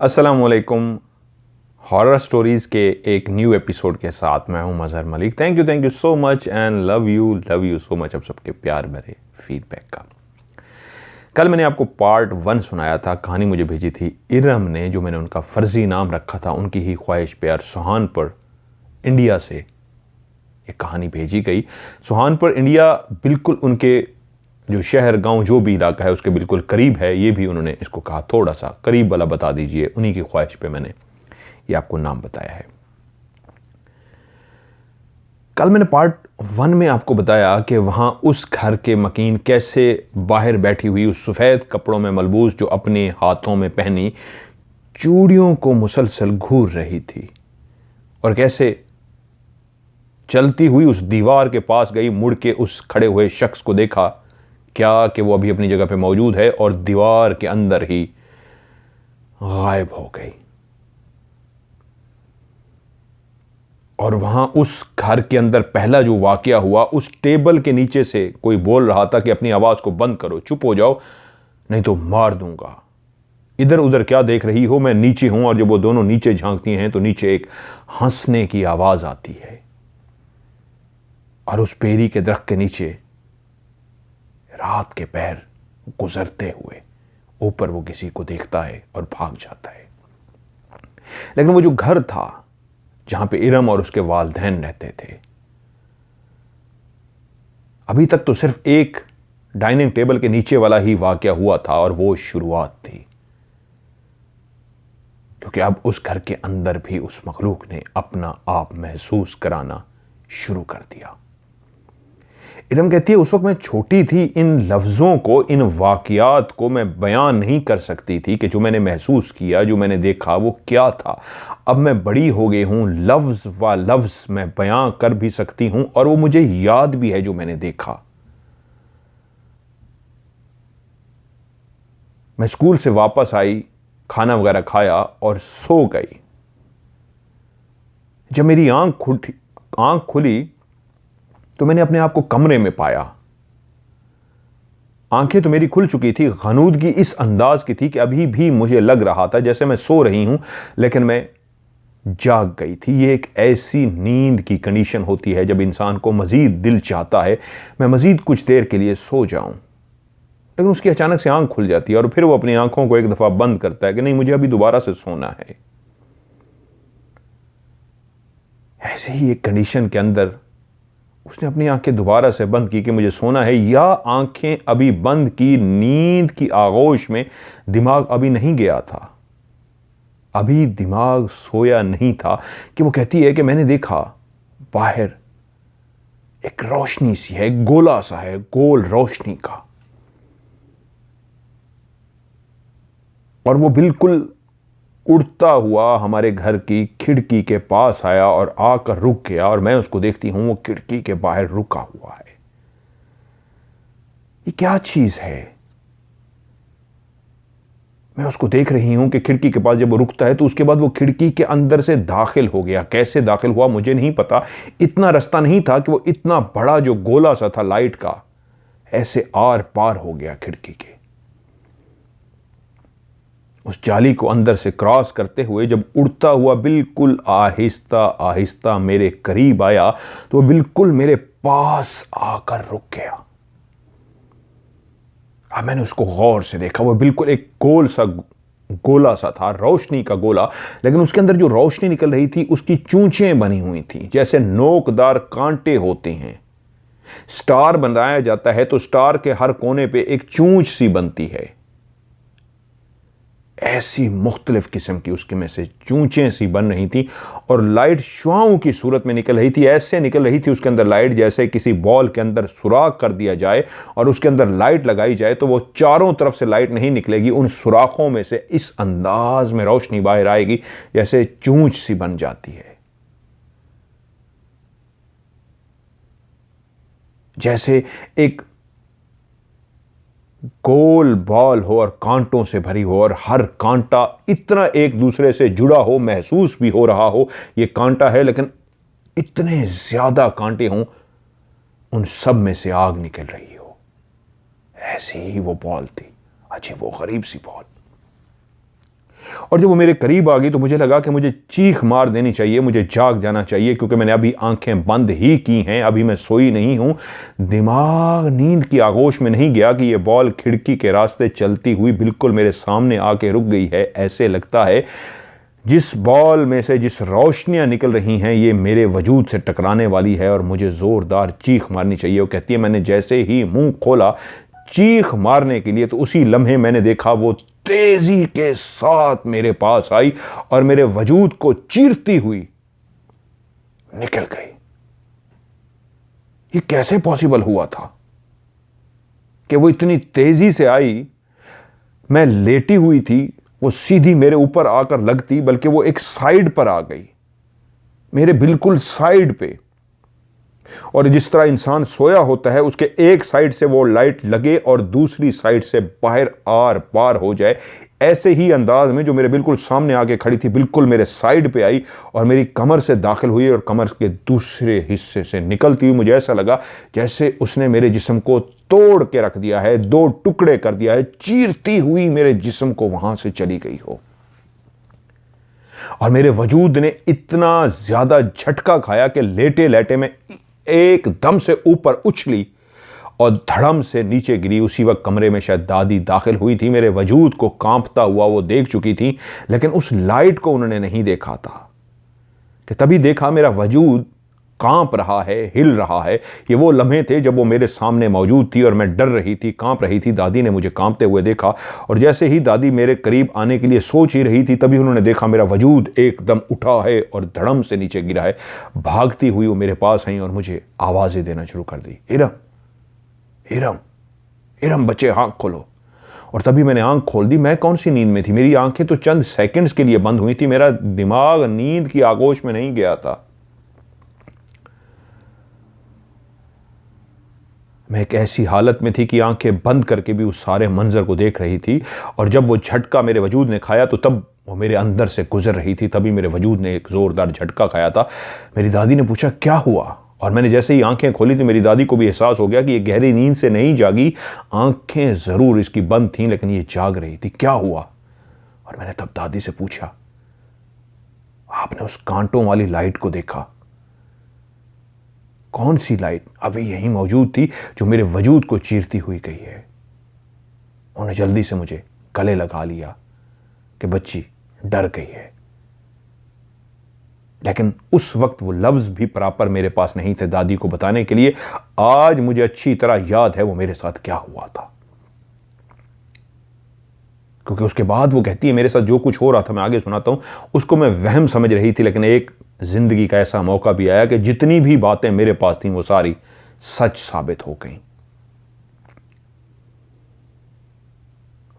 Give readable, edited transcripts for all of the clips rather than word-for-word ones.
अस्सलामुअलैकुम। Horror stories के एक न्यू एपिसोड के साथ मैं हूं Mazhar Malik. Thank you so much and love you so much आप सबके प्यार भरे फीडबैक का। कल मैंने आपको पार्ट 1 सुनाया था। कहानी मुझे भेजी थी इरम ने, जो मैंने उनका फ़र्ज़ी नाम रखा था उनकी ही ख्वाहिश प्यार। सुहानपुर इंडिया से ये कहानी भेजी गई। सुहानपुर इंडिया बिल्कुल उनके जो शहर गांव जो भी इलाका है उसके बिल्कुल करीब है। ये भी उन्होंने इसको कहा थोड़ा सा करीब वाला बता दीजिए। उन्हीं की ख्वाहिश पे मैंने ये आपको नाम बताया है। कल मैंने पार्ट 1 में आपको बताया कि वहां उस घर के मकीन कैसे बाहर बैठी हुई उस सफ़ेद कपड़ों में मलबूस जो अपने हाथों में पहनी चूड़ियों को मुसलसल घूर रही थी, और कैसे चलती हुई उस दीवार के पास गई, मुड़ के उस खड़े हुए शख्स को देखा क्या कि वो अभी अपनी जगह पे मौजूद है और दीवार के अंदर ही गायब हो गई। और वहां उस घर के अंदर पहला जो वाकया हुआ, उस टेबल के नीचे से कोई बोल रहा था कि अपनी आवाज को बंद करो, चुप हो जाओ नहीं तो मार दूंगा। इधर उधर क्या देख रही हो, मैं नीचे हूं। और जब वो दोनों नीचे झांकती हैं तो नीचे एक हंसने की आवाज आती है, और उस पेरी के दरख्त के नीचे रात के पहर गुजरते हुए ऊपर वो किसी को देखता है और भाग जाता है। लेकिन वो जो घर था जहां पे इरम और उसके वालिदैन रहते थे, अभी तक तो सिर्फ एक डाइनिंग टेबल के नीचे वाला ही वाकया हुआ था, और वो शुरुआत थी। क्योंकि अब उस घर के अंदर भी उस मखलूक ने अपना आप महसूस कराना शुरू कर दिया। इरम कहती है उस वक्त मैं छोटी थी, इन लफ्ज़ों को, इन वाक़यात को मैं बयान नहीं कर सकती थी कि जो मैंने महसूस किया, जो मैंने देखा वो क्या था। अब मैं बड़ी हो गई हूँ, लफ्ज़ व लफ्ज़ मैं बयान कर भी सकती हूँ, और वो मुझे याद भी है जो मैंने देखा। मैं स्कूल से वापस आई, खाना वगैरह खाया और सो गई। जब मेरी आंख खुली तो मैंने अपने आप को कमरे में पाया। आंखें तो मेरी खुल चुकी थी, गनूदगी इस अंदाज की थी कि अभी भी मुझे लग रहा था जैसे मैं सो रही हूं, लेकिन मैं जाग गई थी। ये एक ऐसी नींद की कंडीशन होती है जब इंसान को मजीद दिल चाहता है मैं मजीद कुछ देर के लिए सो जाऊं, लेकिन उसकी अचानक से आंख खुल जाती है और फिर वो अपनी आंखों को एक दफा बंद करता है कि नहीं, मुझे अभी दोबारा से सोना है। ऐसे ही एक कंडीशन के अंदर उसने अपनी आंखें दोबारा से बंद की कि मुझे सोना है, या आंखें अभी बंद की, नींद की आगोश में दिमाग अभी नहीं गया था, अभी दिमाग सोया नहीं था, कि वो कहती है कि मैंने देखा बाहर एक रोशनी सी है, एक गोला सा है, गोल रोशनी का, और वो बिल्कुल उड़ता हुआ हमारे घर की खिड़की के पास आया और आकर रुक गया, और मैं उसको देखती हूं वो खिड़की के बाहर रुका हुआ है। ये क्या चीज है? मैं उसको देख रही हूं कि खिड़की के पास जब वो रुकता है तो उसके बाद वो खिड़की के अंदर से दाखिल हो गया। कैसे दाखिल हुआ मुझे नहीं पता। इतना रास्ता नहीं था कि वो इतना बड़ा जो गोला सा था लाइट का, ऐसे आर पार हो गया खिड़की के। उस जाली को अंदर से क्रॉस करते हुए जब उड़ता हुआ बिल्कुल आहिस्ता आहिस्ता मेरे करीब आया तो वो बिल्कुल मेरे पास आकर रुक गया। अब मैंने उसको गौर से देखा। वो बिल्कुल एक गोला सा था, रोशनी का गोला, लेकिन उसके अंदर जो रोशनी निकल रही थी उसकी चूंचें बनी हुई थी, जैसे नोकदार कांटे होते हैं। स्टार बनाया जाता है तो स्टार के हर कोने पे एक चूंच सी बनती है, ऐसी मुख्तलिफ किस्म की उसके में से चूंचें सी बन रही थी, और लाइट शुआओं की सूरत में निकल रही थी। ऐसे निकल रही थी उसके अंदर लाइट जैसे किसी बॉल के अंदर सुराख कर दिया जाए और उसके अंदर लाइट लगाई जाए तो वो चारों तरफ से लाइट नहीं निकलेगी, उन सुराखों में से इस अंदाज में रोशनी बाहर आएगी जैसे चूंच सी बन जाती है, जैसे एक गोल बॉल हो और कांटों से भरी हो, और हर कांटा इतना एक दूसरे से जुड़ा हो, महसूस भी हो रहा हो ये कांटा है, लेकिन इतने ज्यादा कांटे हों उन सब में से आग निकल रही हो। ऐसी ही वो बॉल थी, अजीब वो गरीब सी बॉल। और जब वो मेरे करीब आ गई तो मुझे लगा कि मुझे चीख मार देनी चाहिए, मुझे जाग जाना चाहिए, क्योंकि मैंने अभी आंखें बंद ही की हैं, अभी मैं सोई नहीं हूं। दिमाग नींद की आगोश में नहीं गया कि ये बॉल खिड़की के रास्ते चलती हुई बिल्कुल मेरे सामने आके रुक गई है। ऐसे लगता है जिस बॉल में से जिस रोशनियां निकल रही हैं ये मेरे वजूद से टकराने वाली है और मुझे जोरदार चीख मारनी चाहिए। वो कहती है, मैंने जैसे ही मुंह खोला चीख मारने के लिए तो उसी लम्हे मैंने देखा वो तेजी के साथ मेरे पास आई और मेरे वजूद को चीरती हुई निकल गई। ये कैसे पॉसिबल हुआ था कि वो इतनी तेजी से आई? मैं लेटी हुई थी, वो सीधी मेरे ऊपर आकर लगती, बल्कि वो एक साइड पर आ गई, मेरे बिल्कुल साइड पे। और जिस तरह इंसान सोया होता है, उसके एक साइड से वो लाइट लगे और दूसरी साइड से बाहर आर पार हो जाए, ऐसे ही अंदाज में जो मेरे बिल्कुल सामने आके खड़ी थी, बिल्कुल मेरे साइड पे आई और मेरी कमर से दाखिल हुई और कमर के दूसरे हिस्से से निकलती हुई मुझे ऐसा लगा जैसे उसने मेरे जिस्म को तोड़ के रख दिया है, दो टुकड़े कर दिया है, चीरती हुई मेरे जिस्म को वहां से चली गई हो। और मेरे वजूद ने इतना ज्यादा झटका खाया कि लेटे लेटे में एकदम से ऊपर उछली और धड़म से नीचे गिरी। उसी वक्त कमरे में शायद दादी दाखिल हुई थी। मेरे वजूद को कांपता हुआ वो देख चुकी थी, लेकिन उस लाइट को उन्होंने नहीं देखा था कि तभी देखा मेरा वजूद कांप रहा है, हिल रहा है। ये वो लम्हे थे जब वो मेरे सामने मौजूद थी और मैं डर रही थी, कांप रही थी। दादी ने मुझे कांपते हुए देखा और जैसे ही दादी मेरे करीब आने के लिए सोच ही रही थी, तभी उन्होंने देखा मेरा वजूद एकदम उठा है और धड़म से नीचे गिरा है। भागती हुई वो मेरे पास आई और मुझे आवाजें देना शुरू कर दी, इरम इरम इरम, बच्चे आंख खोलो। और तभी मैंने आंख खोल दी। मैं कौन सी नींद में थी? मेरी आंखें तो चंद सेकंड्स के लिए बंद हुई थी, मेरा दिमाग नींद की आगोश में नहीं गया था। मैं एक ऐसी हालत में थी कि आंखें बंद करके भी उस सारे मंजर को देख रही थी। और जब वो झटका मेरे वजूद ने खाया तो तब वो मेरे अंदर से गुजर रही थी, तभी मेरे वजूद ने एक जोरदार झटका खाया था। मेरी दादी ने पूछा क्या हुआ, और मैंने जैसे ही आंखें खोली तो मेरी दादी को भी एहसास हो गया कि ये गहरी नींद से नहीं जागी, आंखें जरूर इसकी बंद थीं लेकिन ये जाग रही थी। क्या हुआ? और मैंने तब दादी से पूछा, आपने उस कांटों वाली लाइट को देखा? कौन सी लाइट? अभी यही मौजूद थी जो मेरे वजूद को चीरती हुई गई है। उन्होंने जल्दी से मुझे गले लगा लिया कि बच्ची डर गई है, लेकिन उस वक्त वो लफ्ज भी प्रॉपर मेरे पास नहीं थे दादी को बताने के लिए। आज मुझे अच्छी तरह याद है वो मेरे साथ क्या हुआ था, क्योंकि उसके बाद वो कहती है मेरे साथ जो कुछ हो रहा था, मैं आगे सुनाता हूं, उसको मैं वहम समझ रही थी, लेकिन एक जिंदगी का ऐसा मौका भी आया कि जितनी भी बातें मेरे पास थीं वो सारी सच साबित हो गईं।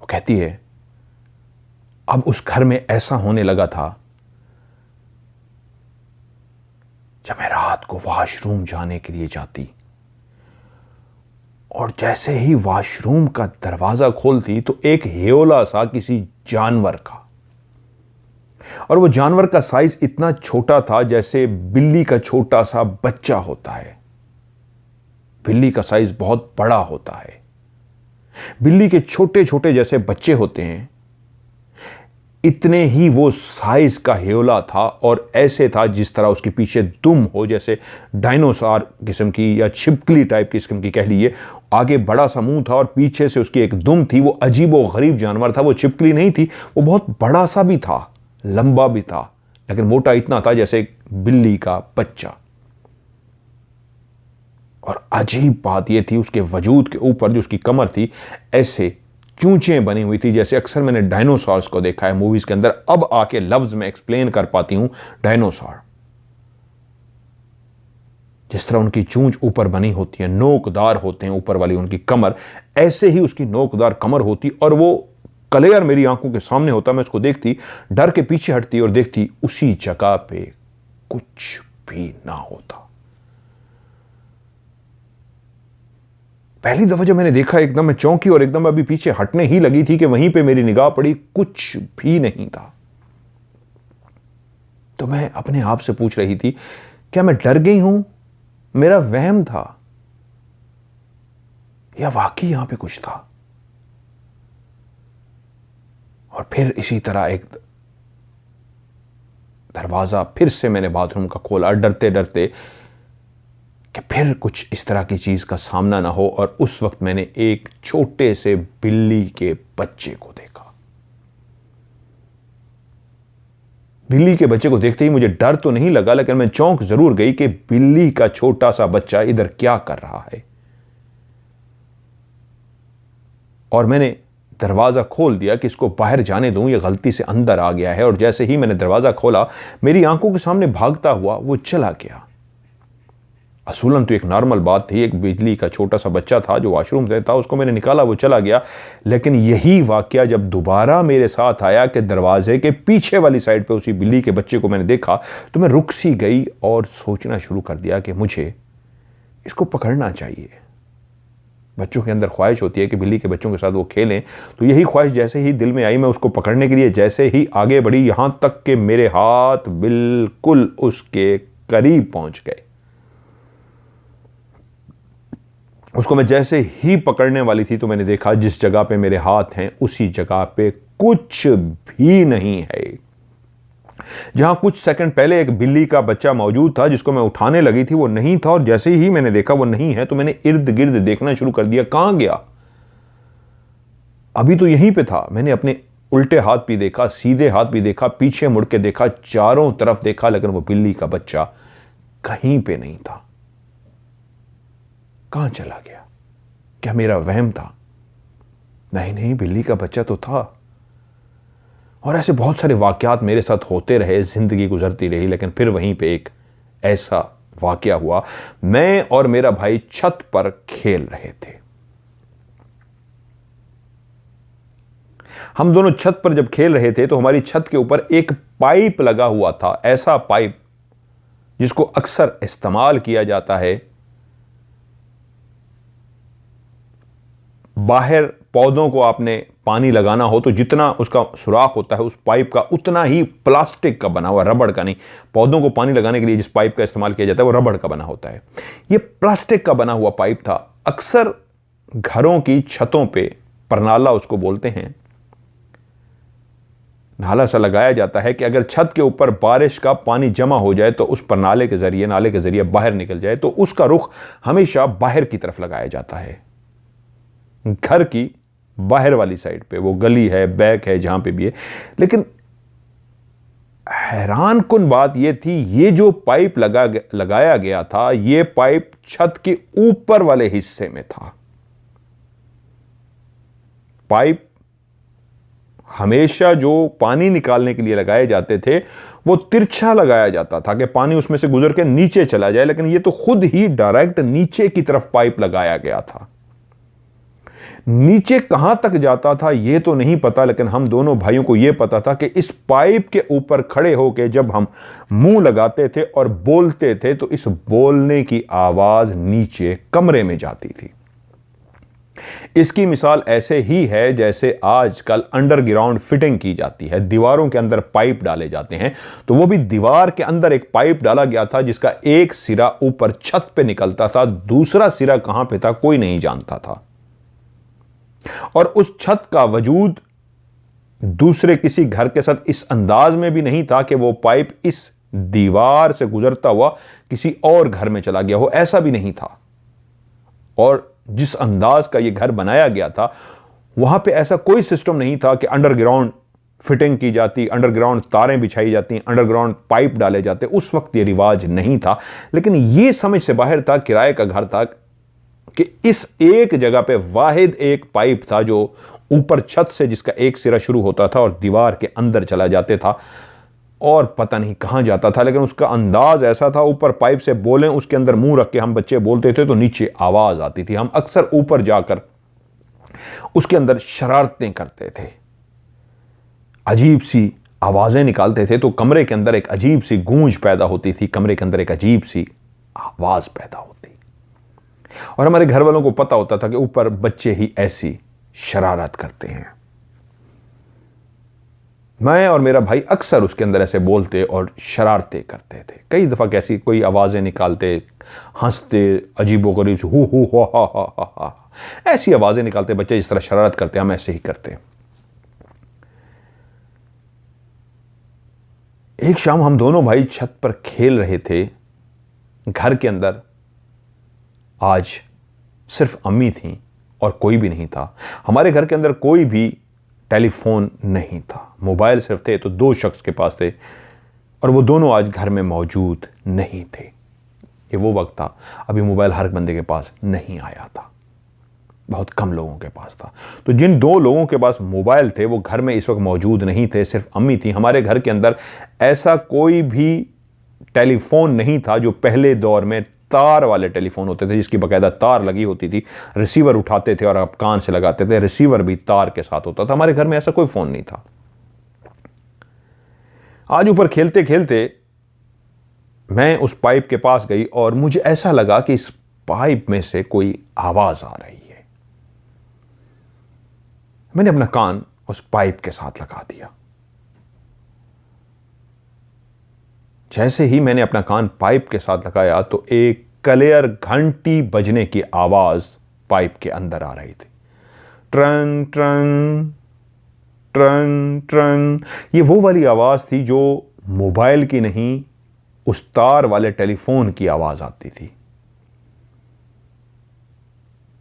वो कहती है अब उस घर में ऐसा होने लगा था, जब मैं रात को वॉशरूम जाने के लिए जाती और जैसे ही वॉशरूम का दरवाजा खोलती तो एक हेयोला सा किसी जानवर का, और वो जानवर का साइज इतना छोटा था जैसे बिल्ली का छोटा सा बच्चा होता है। बिल्ली का साइज बहुत बड़ा होता है, बिल्ली के छोटे छोटे जैसे बच्चे होते हैं, इतने ही वो साइज का हेयोला था। और ऐसे था जिस तरह उसके पीछे दुम हो, जैसे डायनासोर किस्म की या छिपकली टाइप किस्म की कह लीजिए। आगे बड़ा सा मुंह था और पीछे से उसकी एक दुम थी। वो अजीबो गरीब जानवर था, वो छिपकली नहीं थी, वो बहुत बड़ा सा भी था, लंबा भी था, लेकिन मोटा इतना था जैसे एक बिल्ली का बच्चा। और अजीब बात यह थी उसके वजूद के ऊपर जो उसकी कमर थी, ऐसे चूंचें बनी हुई थी जैसे अक्सर मैंने डायनासोर्स को देखा है मूवीज के अंदर। अब आके लफ्ज में एक्सप्लेन कर पाती हूं डायनासोर। जिस तरह उनकी चूंच ऊपर बनी होती है, नोकदार होते हैं ऊपर वाली उनकी कमर, ऐसे ही उसकी नोकदार कमर होती और वो क्लियर मेरी आंखों के सामने होता। मैं उसको देखती, डर के पीछे हटती और देखती उसी जगह पे कुछ भी ना होता। पहली दफा जब मैंने देखा एकदम मैं चौंकी और एकदम अभी पीछे हटने ही लगी थी कि वहीं पे मेरी निगाह पड़ी, कुछ भी नहीं था। तो मैं अपने आप से पूछ रही थी, क्या मैं डर गई हूं, मेरा वहम था, या वाकई यहां पे कुछ था? और फिर इसी तरह एक दरवाज़ा फिर से मैंने बाथरूम का खोला, डरते डरते कि फिर कुछ इस तरह की चीज़ का सामना ना हो। और उस वक्त मैंने एक छोटे से बिल्ली के बच्चे को देखा। बिल्ली के बच्चे को देखते ही मुझे डर तो नहीं लगा, लेकिन मैं चौंक जरूर गई कि बिल्ली का छोटा सा बच्चा इधर क्या कर रहा है। और मैंने दरवाज़ा खोल दिया कि इसको बाहर जाने दूं, ये गलती से अंदर आ गया है। और जैसे ही मैंने दरवाज़ा खोला, मेरी आंखों के सामने भागता हुआ वो चला गया। असूलन तो एक नॉर्मल बात थी, एक बिजली का छोटा सा बच्चा था जो वॉशरूम में था, उसको मैंने निकाला, वो चला गया। लेकिन यही वाकया जब दोबारा मेरे साथ आया कि दरवाजे के पीछे वाली साइड पे उसी बिल्ली के बच्चे को मैंने देखा, तो मैं रुक सी गई और सोचना शुरू कर दिया कि मुझे इसको पकड़ना चाहिए। बच्चों के अंदर ख्वाहिश होती है कि बिल्ली के बच्चों के साथ वो खेलें, तो यही ख्वाहिश जैसे ही दिल में आई, मैं उसको पकड़ने के लिए जैसे ही आगे बढ़ी, यहां तक कि मेरे हाथ बिल्कुल उसके करीब पहुंच गए। उसको मैं जैसे ही पकड़ने वाली थी तो मैंने देखा जिस जगह पे मेरे हाथ हैं उसी जगह पे कुछ भी नहीं है। जहां कुछ सेकंड पहले एक बिल्ली का बच्चा मौजूद था जिसको मैं उठाने लगी थी, वो नहीं था। और जैसे ही मैंने देखा वो नहीं है, तो मैंने इर्द गिर्द देखना शुरू कर दिया, कहां गया। अभी तो यहीं पे था। मैंने अपने उल्टे हाथ भी देखा, सीधे हाथ भी देखा, पीछे मुड़ के देखा, चारों तरफ देखा, लेकिन वो बिल्ली का बच्चा कहीं पे नहीं था। कहां चला गया? क्या मेरा वहम था? नहीं नहीं, बिल्ली का बच्चा तो था। और ऐसे बहुत सारे वाकयात मेरे साथ होते रहे, जिंदगी गुजरती रही। लेकिन फिर वहीं पे एक ऐसा वाकया हुआ। मैं और मेरा भाई छत पर खेल रहे थे। हम दोनों छत पर जब खेल रहे थे तो हमारी छत के ऊपर एक पाइप लगा हुआ था, ऐसा पाइप जिसको अक्सर इस्तेमाल किया जाता है बाहर पौधों को आपने पानी लगाना हो तो जितना उसका सुराख होता है उस पाइप का उतना ही प्लास्टिक का बना हुआ, रबड़ का नहीं। पौधों को पानी लगाने के लिए जिस पाइप का इस्तेमाल किया जाता है वो रबड़ का बना होता है। ये प्लास्टिक का बना हुआ पाइप था। अक्सर घरों की छतों पे परनाला उसको बोलते हैं, नाला सा लगाया जाता है कि अगर छत के ऊपर बारिश का पानी जमा हो जाए तो उस परनाले के जरिए, नाले के जरिए बाहर निकल जाए, तो उसका रुख हमेशा बाहर की तरफ लगाया जाता है, घर की बाहर वाली साइड पे। वो गली है, बैक है, जहां पे भी है। लेकिन हैरान कुन बात यह थी, ये जो पाइप लगाया गया था, ये पाइप छत के ऊपर वाले हिस्से में था। पाइप हमेशा जो पानी निकालने के लिए लगाए जाते थे वो तिरछा लगाया जाता था कि पानी उसमें से गुजर के नीचे चला जाए, लेकिन ये तो खुद ही डायरेक्ट नीचे की तरफ पाइप लगाया गया था। नीचे कहां तक जाता था यह तो नहीं पता, लेकिन हम दोनों भाइयों को यह पता था कि इस पाइप के ऊपर खड़े होकर जब हम मुंह लगाते थे और बोलते थे तो इस बोलने की आवाज नीचे कमरे में जाती थी। इसकी मिसाल ऐसे ही है जैसे आजकल अंडरग्राउंड फिटिंग की जाती है, दीवारों के अंदर पाइप डाले जाते हैं। तो वो भी दीवार के अंदर एक पाइप डाला गया था जिसका एक सिरा ऊपर छत पे निकलता था, दूसरा सिरा कहां पे था कोई नहीं जानता था। और उस छत का वजूद दूसरे किसी घर के साथ इस अंदाज में भी नहीं था कि वो पाइप इस दीवार से गुजरता हुआ किसी और घर में चला गया हो, ऐसा भी नहीं था। और जिस अंदाज का ये घर बनाया गया था वहां पे ऐसा कोई सिस्टम नहीं था कि अंडरग्राउंड फिटिंग की जाती, अंडरग्राउंड तारें बिछाई जाती, अंडरग्राउंड पाइप डाले जाते। उस वक्त ये रिवाज नहीं था। लेकिन ये समझ से बाहर था, किराए का घर था, कि इस एक जगह पे वाहिद एक पाइप था जो ऊपर छत से जिसका एक सिरा शुरू होता था और दीवार के अंदर चला जाते था और पता नहीं कहां जाता था। लेकिन उसका अंदाज ऐसा था, ऊपर पाइप से बोलें, उसके अंदर मुंह रख के हम बच्चे बोलते थे तो नीचे आवाज आती थी। हम अक्सर ऊपर जाकर उसके अंदर शरारतें करते थे, अजीब सी आवाजें निकालते थे। तो कमरे के अंदर एक अजीब सी गूंज पैदा होती थी, कमरे के अंदर एक अजीब सी आवाज पैदा होती। और हमारे घर वालों को पता होता था कि ऊपर बच्चे ही ऐसी शरारत करते हैं। मैं और मेरा भाई अक्सर उसके अंदर ऐसे बोलते और शरारतें करते थे। कई दफा कैसी कोई आवाजें निकालते, हंसते, अजीबोगरीब से हु हा हा हा, ऐसी आवाजें निकालते बच्चे जिस तरह शरारत करते, हम ऐसे ही करते। एक शाम हम दोनों भाई छत पर खेल रहे थे घर के अंदर। आज सिर्फ अम्मी थी और कोई भी नहीं था। हमारे घर के अंदर कोई भी टेलीफोन नहीं था, मोबाइल सिर्फ थे तो 2 शख्स के पास थे और वो दोनों आज घर में मौजूद नहीं थे। ये वो वक्त था, अभी मोबाइल हर बंदे के पास नहीं आया था, बहुत कम लोगों के पास था। तो जिन 2 लोगों के पास मोबाइल थे वो घर में इस वक्त मौजूद नहीं थे, सिर्फ अम्मी थी। हमारे घर के अंदर ऐसा कोई भी टेलीफोन नहीं था जो पहले दौर में तार वाले टेलीफोन होते थे, जिसकी बाकायदा तार लगी होती थी, रिसीवर उठाते थे और आप कान से लगाते थे, रिसीवर भी तार के साथ होता था। हमारे घर में ऐसा कोई फोन नहीं था। आज ऊपर खेलते खेलते मैं उस पाइप के पास गई और मुझे ऐसा लगा कि इस पाइप में से कोई आवाज आ रही है। मैंने अपना कान उस पाइप के साथ लगा दिया। जैसे ही मैंने अपना कान पाइप के साथ लगाया तो एक क्लियर घंटी बजने की आवाज पाइप के अंदर आ रही थी। Turn turn turn turn. ये वो वाली आवाज थी जो मोबाइल की नहीं, उस तार वाले टेलीफोन की आवाज आती थी।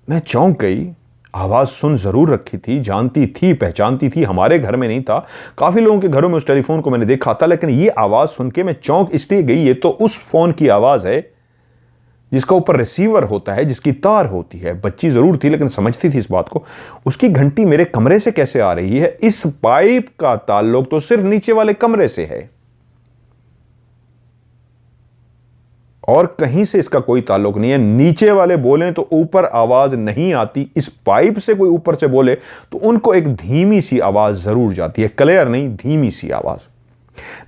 मैं चौंक गई। आवाज सुन जरूर रखी थी, जानती थी, पहचानती थी। हमारे घर में नहीं था, काफी लोगों के घरों में उस टेलीफोन को मैंने देखा था, लेकिन ये आवाज सुन के मैं चौंक इसलिए गई। ये तो उस फोन की आवाज है जिसका ऊपर रिसीवर होता है, जिसकी तार होती है। बच्ची जरूर थी लेकिन समझती थी इस बात को। उसकी घंटी मेरे कमरे से कैसे आ रही है? इस पाइप का ताल्लुक तो सिर्फ नीचे वाले कमरे से है और कहीं से इसका कोई ताल्लुक नहीं है। नीचे वाले बोलें तो ऊपर आवाज नहीं आती, इस पाइप से कोई ऊपर से बोले तो उनको एक धीमी सी आवाज जरूर जाती है, क्लियर नहीं, धीमी सी आवाज।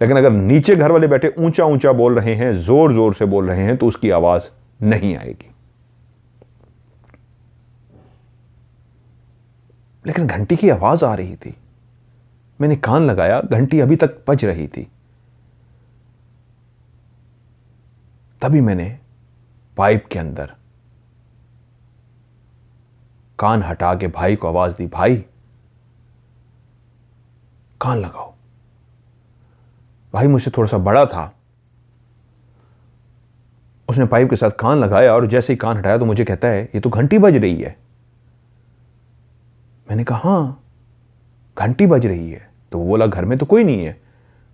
लेकिन अगर नीचे घर वाले बैठे ऊंचा ऊंचा बोल रहे हैं, जोर जोर से बोल रहे हैं, तो उसकी आवाज नहीं आएगी। लेकिन घंटी की आवाज आ रही थी। मैंने कान लगाया, घंटी अभी तक बज रही थी। तभी मैंने पाइप के अंदर कान हटा के भाई को आवाज दी, भाई कान लगाओ। भाई मुझसे थोड़ा सा बड़ा था, उसने पाइप के साथ कान लगाया और जैसे ही कान हटाया तो मुझे कहता है, ये तो घंटी बज रही है। मैंने कहा हाँ घंटी बज रही है। तो वो बोला घर में तो कोई नहीं है,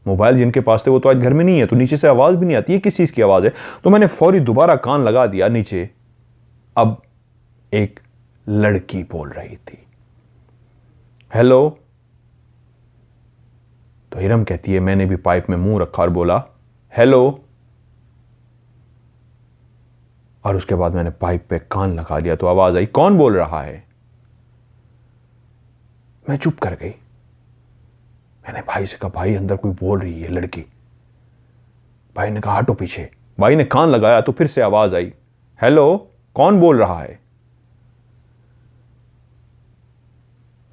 मोबाइल जिनके पास थे वो तो आज घर में नहीं है, तो नीचे से आवाज भी नहीं आती है, किस चीज की आवाज है? तो मैंने फौरी दोबारा कान लगा दिया नीचे। अब एक लड़की बोल रही थी, हेलो। तो हिरम कहती है, मैंने भी पाइप में मुंह रखा और बोला हेलो, और उसके बाद मैंने पाइप पे कान लगा दिया तो आवाज आई, कौन बोल रहा है? मैं चुप कर गई। मैंने भाई से कहा, भाई अंदर कोई बोल रही है लड़की। भाई ने कहा हटो पीछे। भाई ने कान लगाया तो फिर से आवाज आई, हेलो, कौन बोल रहा है?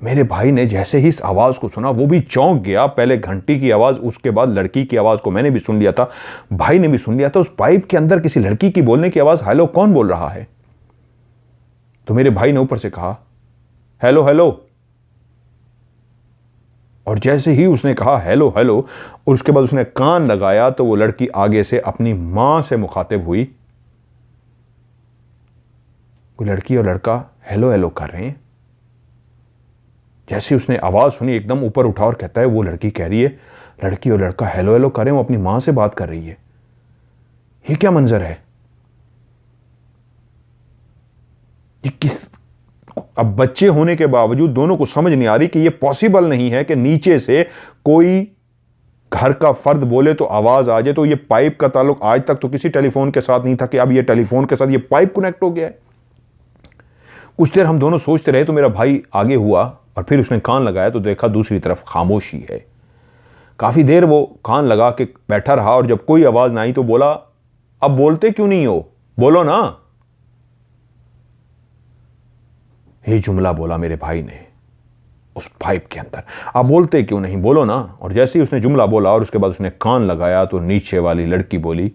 मेरे भाई ने जैसे ही इस आवाज को सुना वो भी चौंक गया। पहले घंटी की आवाज, उसके बाद लड़की की आवाज को मैंने भी सुन लिया था, भाई ने भी सुन लिया था। उस पाइप के अंदर किसी लड़की की बोलने की आवाज, हेलो, कौन बोल रहा है? तो मेरे भाई ने ऊपर से कहा हेलो हेलो। और जैसे ही उसने कहा हेलो हेलो और उसके बाद उसने कान लगाया तो वो लड़की आगे से अपनी मां से मुखातिब हुई। कोई लड़की और लड़का हेलो हेलो कर रहे हैं। जैसे उसने आवाज सुनी एकदम ऊपर उठा और कहता है, वो लड़की कह रही है, लड़की और लड़का हेलो हेलो कर रहे हैं, वो अपनी मां से बात कर रही है। ये क्या मंजर है? ये किस, अब बच्चे होने के बावजूद दोनों को समझ नहीं आ रही कि ये पॉसिबल नहीं है कि नीचे से कोई घर का फर्द बोले तो आवाज आ जाए। तो ये पाइप का ताल्लुक आज तक तो किसी टेलीफोन के साथ नहीं था कि अब ये टेलीफोन के साथ ये पाइप कनेक्ट हो गया है। कुछ देर हम दोनों सोचते रहे तो मेरा भाई आगे हुआ और फिर उसने कान लगाया तो देखा दूसरी तरफ खामोशी है। काफी देर वो कान लगा के बैठा रहा और जब कोई आवाज ना आई तो बोला, अब बोलते क्यों नहीं हो, बोलो ना। ये जुमला बोला मेरे भाई ने उस पाइप के अंदर, आप बोलते क्यों नहीं, बोलो ना। और जैसे ही उसने जुमला बोला और उसके बाद उसने कान लगाया तो नीचे वाली लड़की बोली,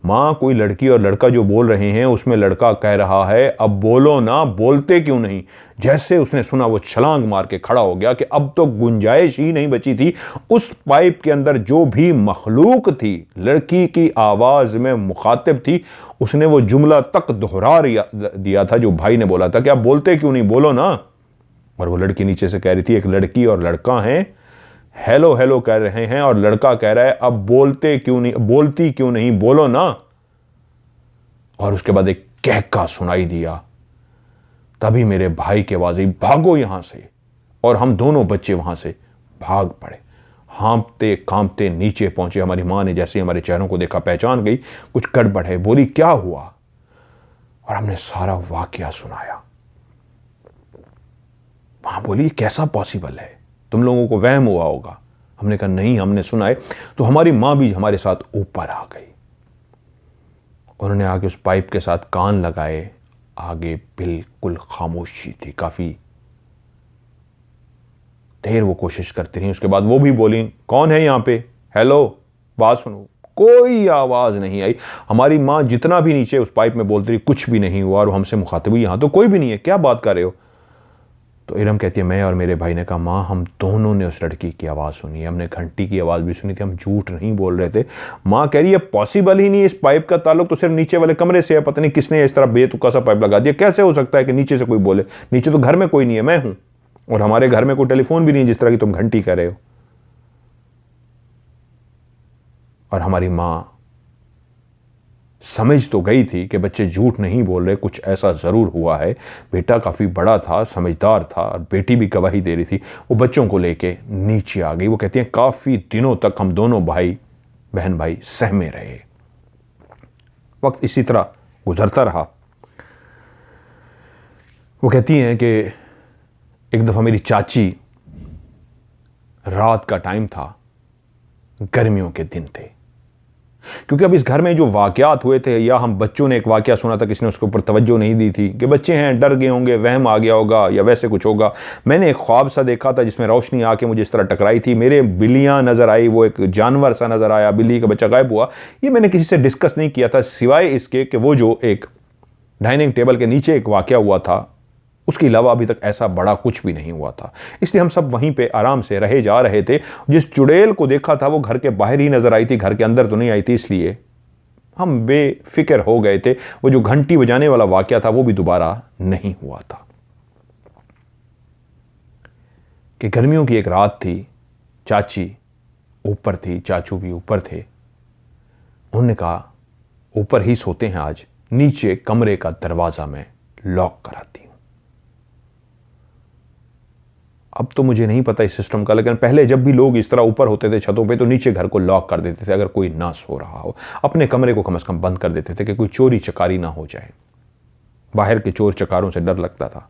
माँ कोई लड़की और लड़का जो बोल रहे हैं उसमें लड़का कह रहा है अब बोलो ना, बोलते क्यों नहीं। जैसे उसने सुना वो छलांग मार के खड़ा हो गया कि अब तो गुंजाइश ही नहीं बची थी। उस पाइप के अंदर जो भी मखलूक थी, लड़की की आवाज में मुखातिब थी, उसने वो जुमला तक दोहरा दिया था जो भाई ने बोला था कि आप बोलते क्यों नहीं, बोलो ना। और वो लड़की नीचे से कह रही थी, एक लड़की और लड़का हैं, हेलो हेलो कह रहे हैं, और लड़का कह रहा है अब बोलते क्यों नहीं, बोलती क्यों नहीं, बोलो ना। और उसके बाद एक कहका सुनाई दिया। तभी मेरे भाई की आवाज आई, भागो यहां से। और हम दोनों बच्चे वहां से भाग पड़े, हाँपते कांपते नीचे पहुंचे। हमारी मां ने जैसे हमारे चेहरों को देखा पहचान गई कुछ गड़बड़ है, बोली क्या हुआ। और हमने सारा वाकया सुनाया। मां बोली कैसा पॉसिबल है, तुम लोगों को वहम हुआ होगा। हमने कहा नहीं, हमने सुना है। तो हमारी मां भी हमारे साथ ऊपर आ गई। उन्होंने आगे उस पाइप के साथ कान लगाए, आगे बिल्कुल खामोशी थी। काफी देर वो कोशिश करती रही। उसके बाद वो भी बोली कौन है यहां पे, हेलो, बात सुनो। कोई आवाज नहीं आई। हमारी मां जितना भी नीचे उस पाइप में बोलती रही, कुछ भी नहीं हुआ। और हमसे मुखातिब हुई, यहां तो कोई भी नहीं है, क्या बात कर रहे हो। तो इरम कहती है मैं और मेरे भाई ने कहा माँ हम दोनों ने उस लड़की की आवाज़ सुनी है, हमने घंटी की आवाज़ भी सुनी थी, हम झूठ नहीं बोल रहे थे। माँ कह रही है पॉसिबल ही नहीं, इस पाइप का ताल्लुक तो सिर्फ नीचे वाले कमरे से है, पता नहीं किसने इस तरह बेतुका सा पाइप लगा दिया। कैसे हो सकता है कि नीचे से कोई बोले, नीचे तो घर में कोई नहीं है, मैं हूं, और हमारे घर में कोई टेलीफोन भी नहीं जिस तरह की तुम घंटी कह रहे हो। और हमारी माँ समझ तो गई थी कि बच्चे झूठ नहीं बोल रहे, कुछ ऐसा ज़रूर हुआ है। बेटा काफ़ी बड़ा था, समझदार था, और बेटी भी गवाही दे रही थी। वो बच्चों को लेके नीचे आ गई। वो कहती हैं काफ़ी दिनों तक हम दोनों बहन भाई सहमे रहे। वक्त इसी तरह गुजरता रहा। वो कहती हैं कि एक दफ़ा मेरी चाची, रात का टाइम था, गर्मियों के दिन थे, क्योंकि अब इस घर में जो वाकयात हुए थे, या हम बच्चों ने एक वाकया सुना था, किसी ने उसके ऊपर तवज्जो नहीं दी थी कि बच्चे हैं डर गए होंगे, वहम आ गया होगा या वैसे कुछ होगा। मैंने एक ख्वाब सा देखा था जिसमें रोशनी आके मुझे इस तरह टकराई थी, मेरे बिल्लियां नजर आई, वो एक जानवर सा नजर आया, बिल्ली का बच्चा गायब हुआ। ये मैंने किसी से डिस्कस नहीं किया था, सिवाय इसके कि वो जो एक डाइनिंग टेबल के नीचे एक वाकया हुआ था, उसके अलावा अभी तक ऐसा बड़ा कुछ भी नहीं हुआ था। इसलिए हम सब वहीं पे आराम से रहे जा रहे थे। जिस चुड़ैल को देखा था वो घर के बाहर ही नजर आई थी, घर के अंदर तो नहीं आई थी, इसलिए हम बेफिक्र हो गए थे। वो जो घंटी बजाने वाला वाकया था वो भी दोबारा नहीं हुआ था। कि गर्मियों की एक रात थी, चाची ऊपर थी, चाचू भी ऊपर थे। उन्होंने कहा ऊपर ही सोते हैं आज, नीचे कमरे का दरवाजा मैं लॉक कराती हूं। अब तो मुझे नहीं पता इस सिस्टम का, लेकिन पहले जब भी लोग इस तरह ऊपर होते थे छतों पे तो नीचे घर को लॉक कर देते थे, अगर कोई ना सो रहा हो। अपने कमरे को कम से कम बंद कर देते थे कि कोई चोरी चकारी ना हो जाए। बाहर के चोर चकारों से डर लगता था।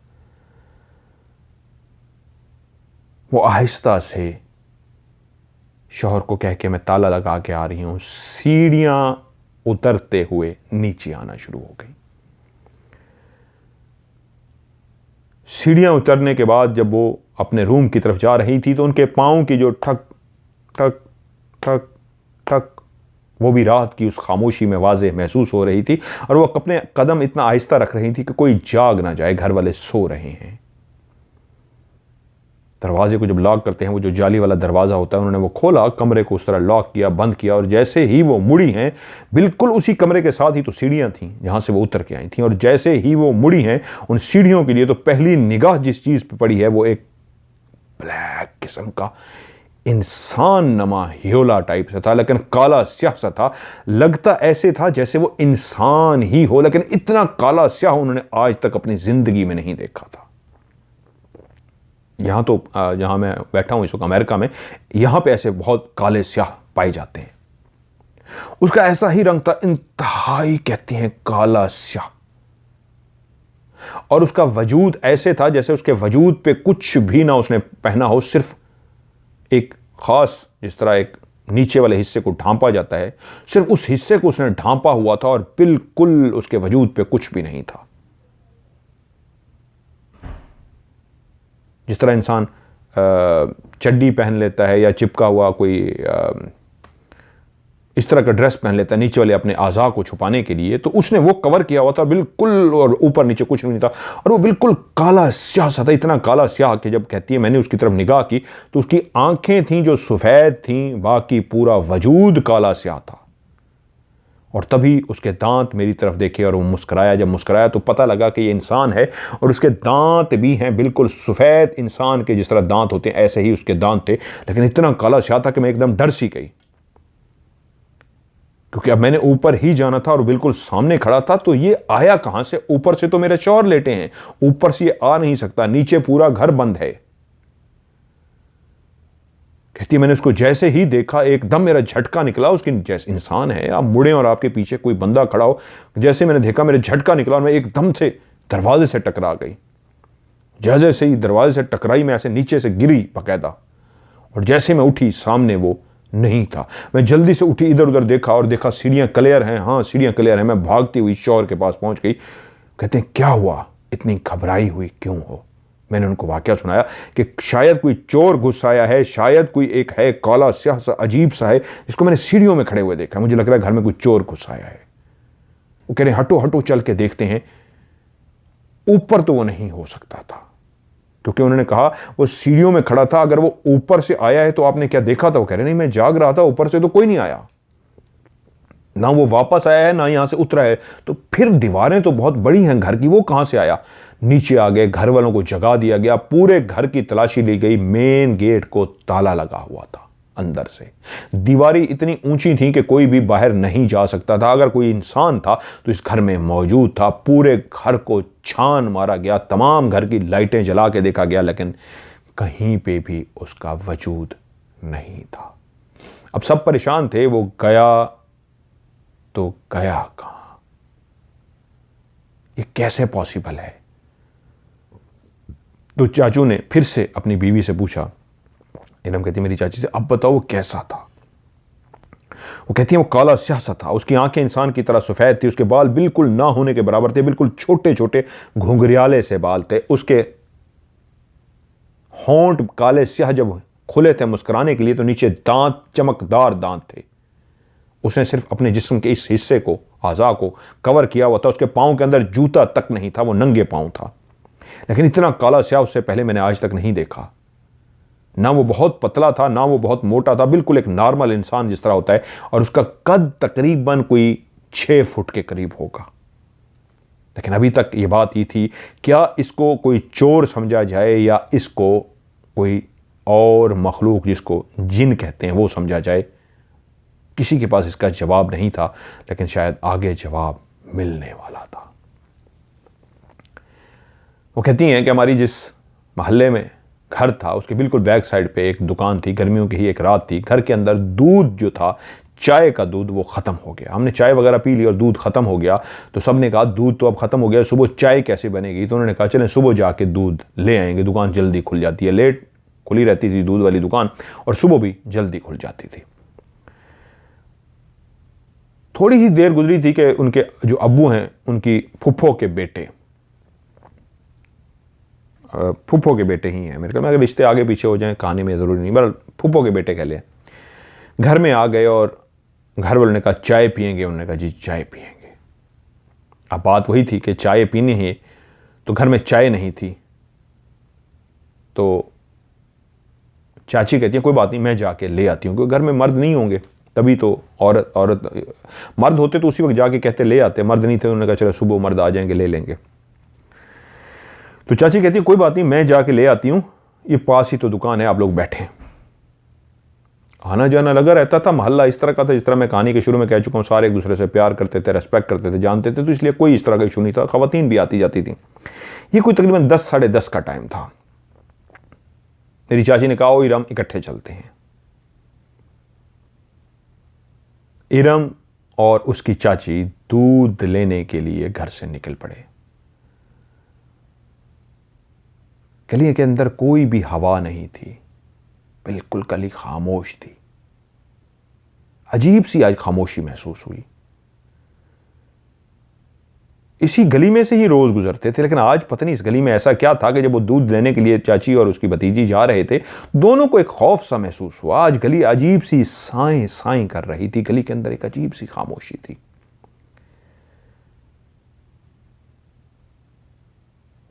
वो आहिस्ता से शौहर को कह के मैं ताला लगा के आ रही हूं, सीढ़ियां उतरते हुए नीचे आना शुरू हो गई। सीढ़ियां उतरने के बाद जब वो अपने रूम की तरफ जा रही थी तो उनके पाँव की जो ठक ठक ठक ठक, वो भी रात की उस खामोशी में वाज़ेह महसूस हो रही थी। और वो अपने कदम इतना आहिस्ता रख रही थी कि कोई जाग ना जाए, घर वाले सो रहे हैं। दरवाजे को जब लॉक करते हैं, वो जो जाली वाला दरवाज़ा होता है, उन्होंने वो खोला, कमरे को उस तरह लॉक किया, बंद किया। और जैसे ही वो मुड़ी हैं, बिल्कुल उसी कमरे के साथ ही तो सीढ़ियाँ थीं जहाँ से वो उतर के आई थीं। और जैसे ही वो मुड़ी हैं, उन सीढ़ियों के लिए तो पहली निगाह जिस चीज़ पर पड़ी है वो एक ब्लैक किस्म का इंसान नमा ह्योला टाइप से था, लेकिन काला स्याह सा था। लगता ऐसे था जैसे वो इंसान ही हो, लेकिन इतना काला स्याह उन्होंने आज तक अपनी जिंदगी में नहीं देखा था। यहां तो जहां मैं बैठा हूं इस वक्त अमेरिका में, यहां पे ऐसे बहुत काले स्याह पाए जाते हैं। उसका ऐसा ही रंग था, इंतहाई कहते हैं काला स्याह। और उसका वजूद ऐसे था जैसे उसके वजूद पे कुछ भी ना उसने पहना हो, सिर्फ एक खास, जिस तरह एक नीचे वाले हिस्से को ढांपा जाता है, सिर्फ उस हिस्से को उसने ढांपा हुआ था और बिल्कुल उसके वजूद पे कुछ भी नहीं था। जिस तरह इंसान चड्डी पहन लेता है या चिपका हुआ कोई इस तरह का ड्रेस पहन लेता है नीचे वाले अपने आज़ा को छुपाने के लिए, तो उसने वो कवर किया हुआ था बिल्कुल, और ऊपर नीचे कुछ नहीं था, और वो बिल्कुल काला स्याह सा था, इतना काला स्याह कि जब कहती है मैंने उसकी तरफ निगाह की तो उसकी आंखें थीं जो सफ़ेद थीं, बाकी पूरा वजूद काला स्याह था। और तभी उसके दांत मेरी तरफ देखे और वो मुस्कुराया। जब मुस्कुराया तो पता लगा कि ये इंसान है, और उसके दांत भी हैं बिल्कुल सफ़ेद, इंसान के जिस तरह दांत होते हैं ऐसे ही उसके दांत थे, लेकिन इतना काला स्याह था कि मैं एकदम डर सी गई, क्योंकि अब मैंने ऊपर ही जाना था और बिल्कुल सामने खड़ा था। तो ये आया कहां से? ऊपर से तो मेरे शौहर लेटे हैं, ऊपर से ये आ नहीं सकता, नीचे पूरा घर बंद है। कहती है मैंने उसको जैसे ही देखा एकदम मेरा झटका निकला। उसकी जैसे इंसान है, आप मुड़े और आपके पीछे कोई बंदा खड़ा हो, जैसे मैंने देखा मेरे झटका निकला और मैं एकदम से दरवाजे से टकरा गई। जैसे से ही दरवाजे से टकराई मैं ऐसे नीचे से गिरी बकायदा, और जैसे मैं उठी सामने वो नहीं था। मैं जल्दी से उठी, इधर उधर देखा और देखा सीढ़ियां क्लियर हैं। हाँ सीढ़ियां क्लियर हैं। मैं भागती हुई शौहर के पास पहुंच गई। कहते हैं क्या हुआ, इतनी घबराई हुई क्यों हो? मैंने उनको वाकया सुनाया कि शायद कोई चोर घुस आया है, शायद कोई एक है काला स्याह सा अजीब सा है जिसको मैंने सीढ़ियों में खड़े हुए देखा, मुझे लग रहा है घर में कोई चोर घुस आया है। वो कह रहे हटो हटो चल के देखते हैं। ऊपर तो वो नहीं हो सकता था, क्योंकि उन्होंने कहा वो सीढ़ियों में खड़ा था, अगर वो ऊपर से आया है तो आपने क्या देखा था? वो कह रहे नहीं मैं जाग रहा था, ऊपर से तो कोई नहीं आया, ना वो वापस आया है ना यहां से उतरा है। तो फिर दीवारें तो बहुत बड़ी हैं घर की, वो कहां से आया? नीचे आ गए, घर वालों को जगा दिया गया, पूरे घर की तलाशी ली गई। मेन गेट को ताला लगा हुआ था अंदर से। दीवारें इतनी ऊंची थी कि कोई भी बाहर नहीं जा सकता था। अगर कोई इंसान था तो इस घर में मौजूद था। पूरे घर को छान मारा गया, तमाम घर की लाइटें जला के देखा गया, लेकिन कहीं पे भी उसका वजूद नहीं था। अब सब परेशान थे, वो गया तो गया कहां? ये कैसे पॉसिबल है? तो चाचू ने फिर से अपनी बीवी से पूछा। इरम कहती मेरी चाची से, अब बताओ वो कैसा था? वो कहती है वो काला स्याह सा था, उसकी आंखें इंसान की तरह सफेद थी, उसके बाल बिल्कुल ना होने के बराबर थे, बिल्कुल छोटे छोटे घुंघरियाले से बाल थे, उसके होंठ काले स्याह जब खुले थे मुस्कुराने के लिए तो नीचे दांत चमकदार दांत थे। उसने सिर्फ अपने जिस्म के इस हिस्से को, आज़ा को कवर किया हुआ था, उसके पाँव के अंदर जूता तक नहीं था, वो नंगे पाँव था। लेकिन इतना काला स्याह उससे पहले मैंने आज तक नहीं देखा। ना वो बहुत पतला था ना वो बहुत मोटा था, बिल्कुल एक नॉर्मल इंसान जिस तरह होता है, और उसका कद तकरीबन कोई 6 फुट के करीब होगा। लेकिन अभी तक ये बात ये थी, क्या इसको कोई चोर समझा जाए या इसको कोई और मखलूक जिसको जिन कहते हैं वो समझा जाए? किसी के पास इसका जवाब नहीं था, लेकिन शायद आगे जवाब मिलने वाला था। वो कहती हैं कि हमारी जिस मोहल्ले में घर था उसके बिल्कुल बैक साइड पे एक दुकान थी। गर्मियों की ही एक रात थी। घर के अंदर दूध जो था, चाय का दूध, वो ख़त्म हो गया। हमने चाय वगैरह पी ली और दूध ख़त्म हो गया, तो सब ने कहा दूध तो अब ख़त्म हो गया, सुबह चाय कैसे बनेगी? तो उन्होंने कहा चलें सुबह जाके दूध ले आएंगे, दुकान जल्दी खुल जाती है। लेट खुली रहती थी दूध वाली दुकान, और सुबह भी जल्दी खुल जाती थी। थोड़ी ही देर गुजरी थी कि उनके जो अब्बू हैं, उनकी फुफ्फो के बेटे, फुफ्फो के बेटे ही हैं मेरे ख्याल में, अगर रिश्ते आगे पीछे हो जाएं कहानी में ज़रूरी नहीं, बस फुफ्फो के बेटे कह लें, घर में आ गए। और घर वालों ने कहा चाय पियेंगे? उन्होंने कहा जी चाय पियेंगे। अब बात वही थी कि चाय पीनी है, तो घर में चाय नहीं थी। तो चाची कहती है कोई बात नहीं मैं जाके ले आती हूँ, क्योंकि घर में मर्द नहीं होंगे, तभी तो औरत मर्द होते तो उसी वक्त जाके कहते ले आते, मर्द नहीं थे। उन्होंने कहा चलो सुबह मर्द आ जाएंगे ले लेंगे। तो चाची कहती है कोई बात नहीं मैं जाके ले आती हूँ, ये पास ही तो दुकान है, आप लोग बैठे। आना जाना लगा रहता था। मोहल्ला इस तरह का था, जिस तरह मैं कहानी के शुरू में कह चुका हूँ, सारे एक दूसरे से प्यार करते थे, रेस्पेक्ट करते थे, जानते थे, तो इसलिए कोई इस तरह का इशू नहीं था। खवातीन भी आती जाती थी। ये कोई तकरीबन 10 साढ़े 10 का टाइम था। मेरी चाची ने कहा ओ इरम इकट्ठे चलते हैं। इरम और उसकी चाची दूध लेने के लिए घर से निकल पड़े। गली के अंदर कोई भी हवा नहीं थी, बिल्कुल गली खामोश थी। अजीब सी आज खामोशी महसूस हुई। इसी गली में से ही रोज गुजरते थे। लेकिन आज पता नहीं इस गली में ऐसा क्या था कि जब वो दूध लेने के लिए चाची और उसकी भतीजी जा रहे थे, दोनों को एक खौफ सा महसूस हुआ। आज गली अजीब सी साएं साएं कर रही थी, गली के अंदर एक अजीब सी खामोशी थी।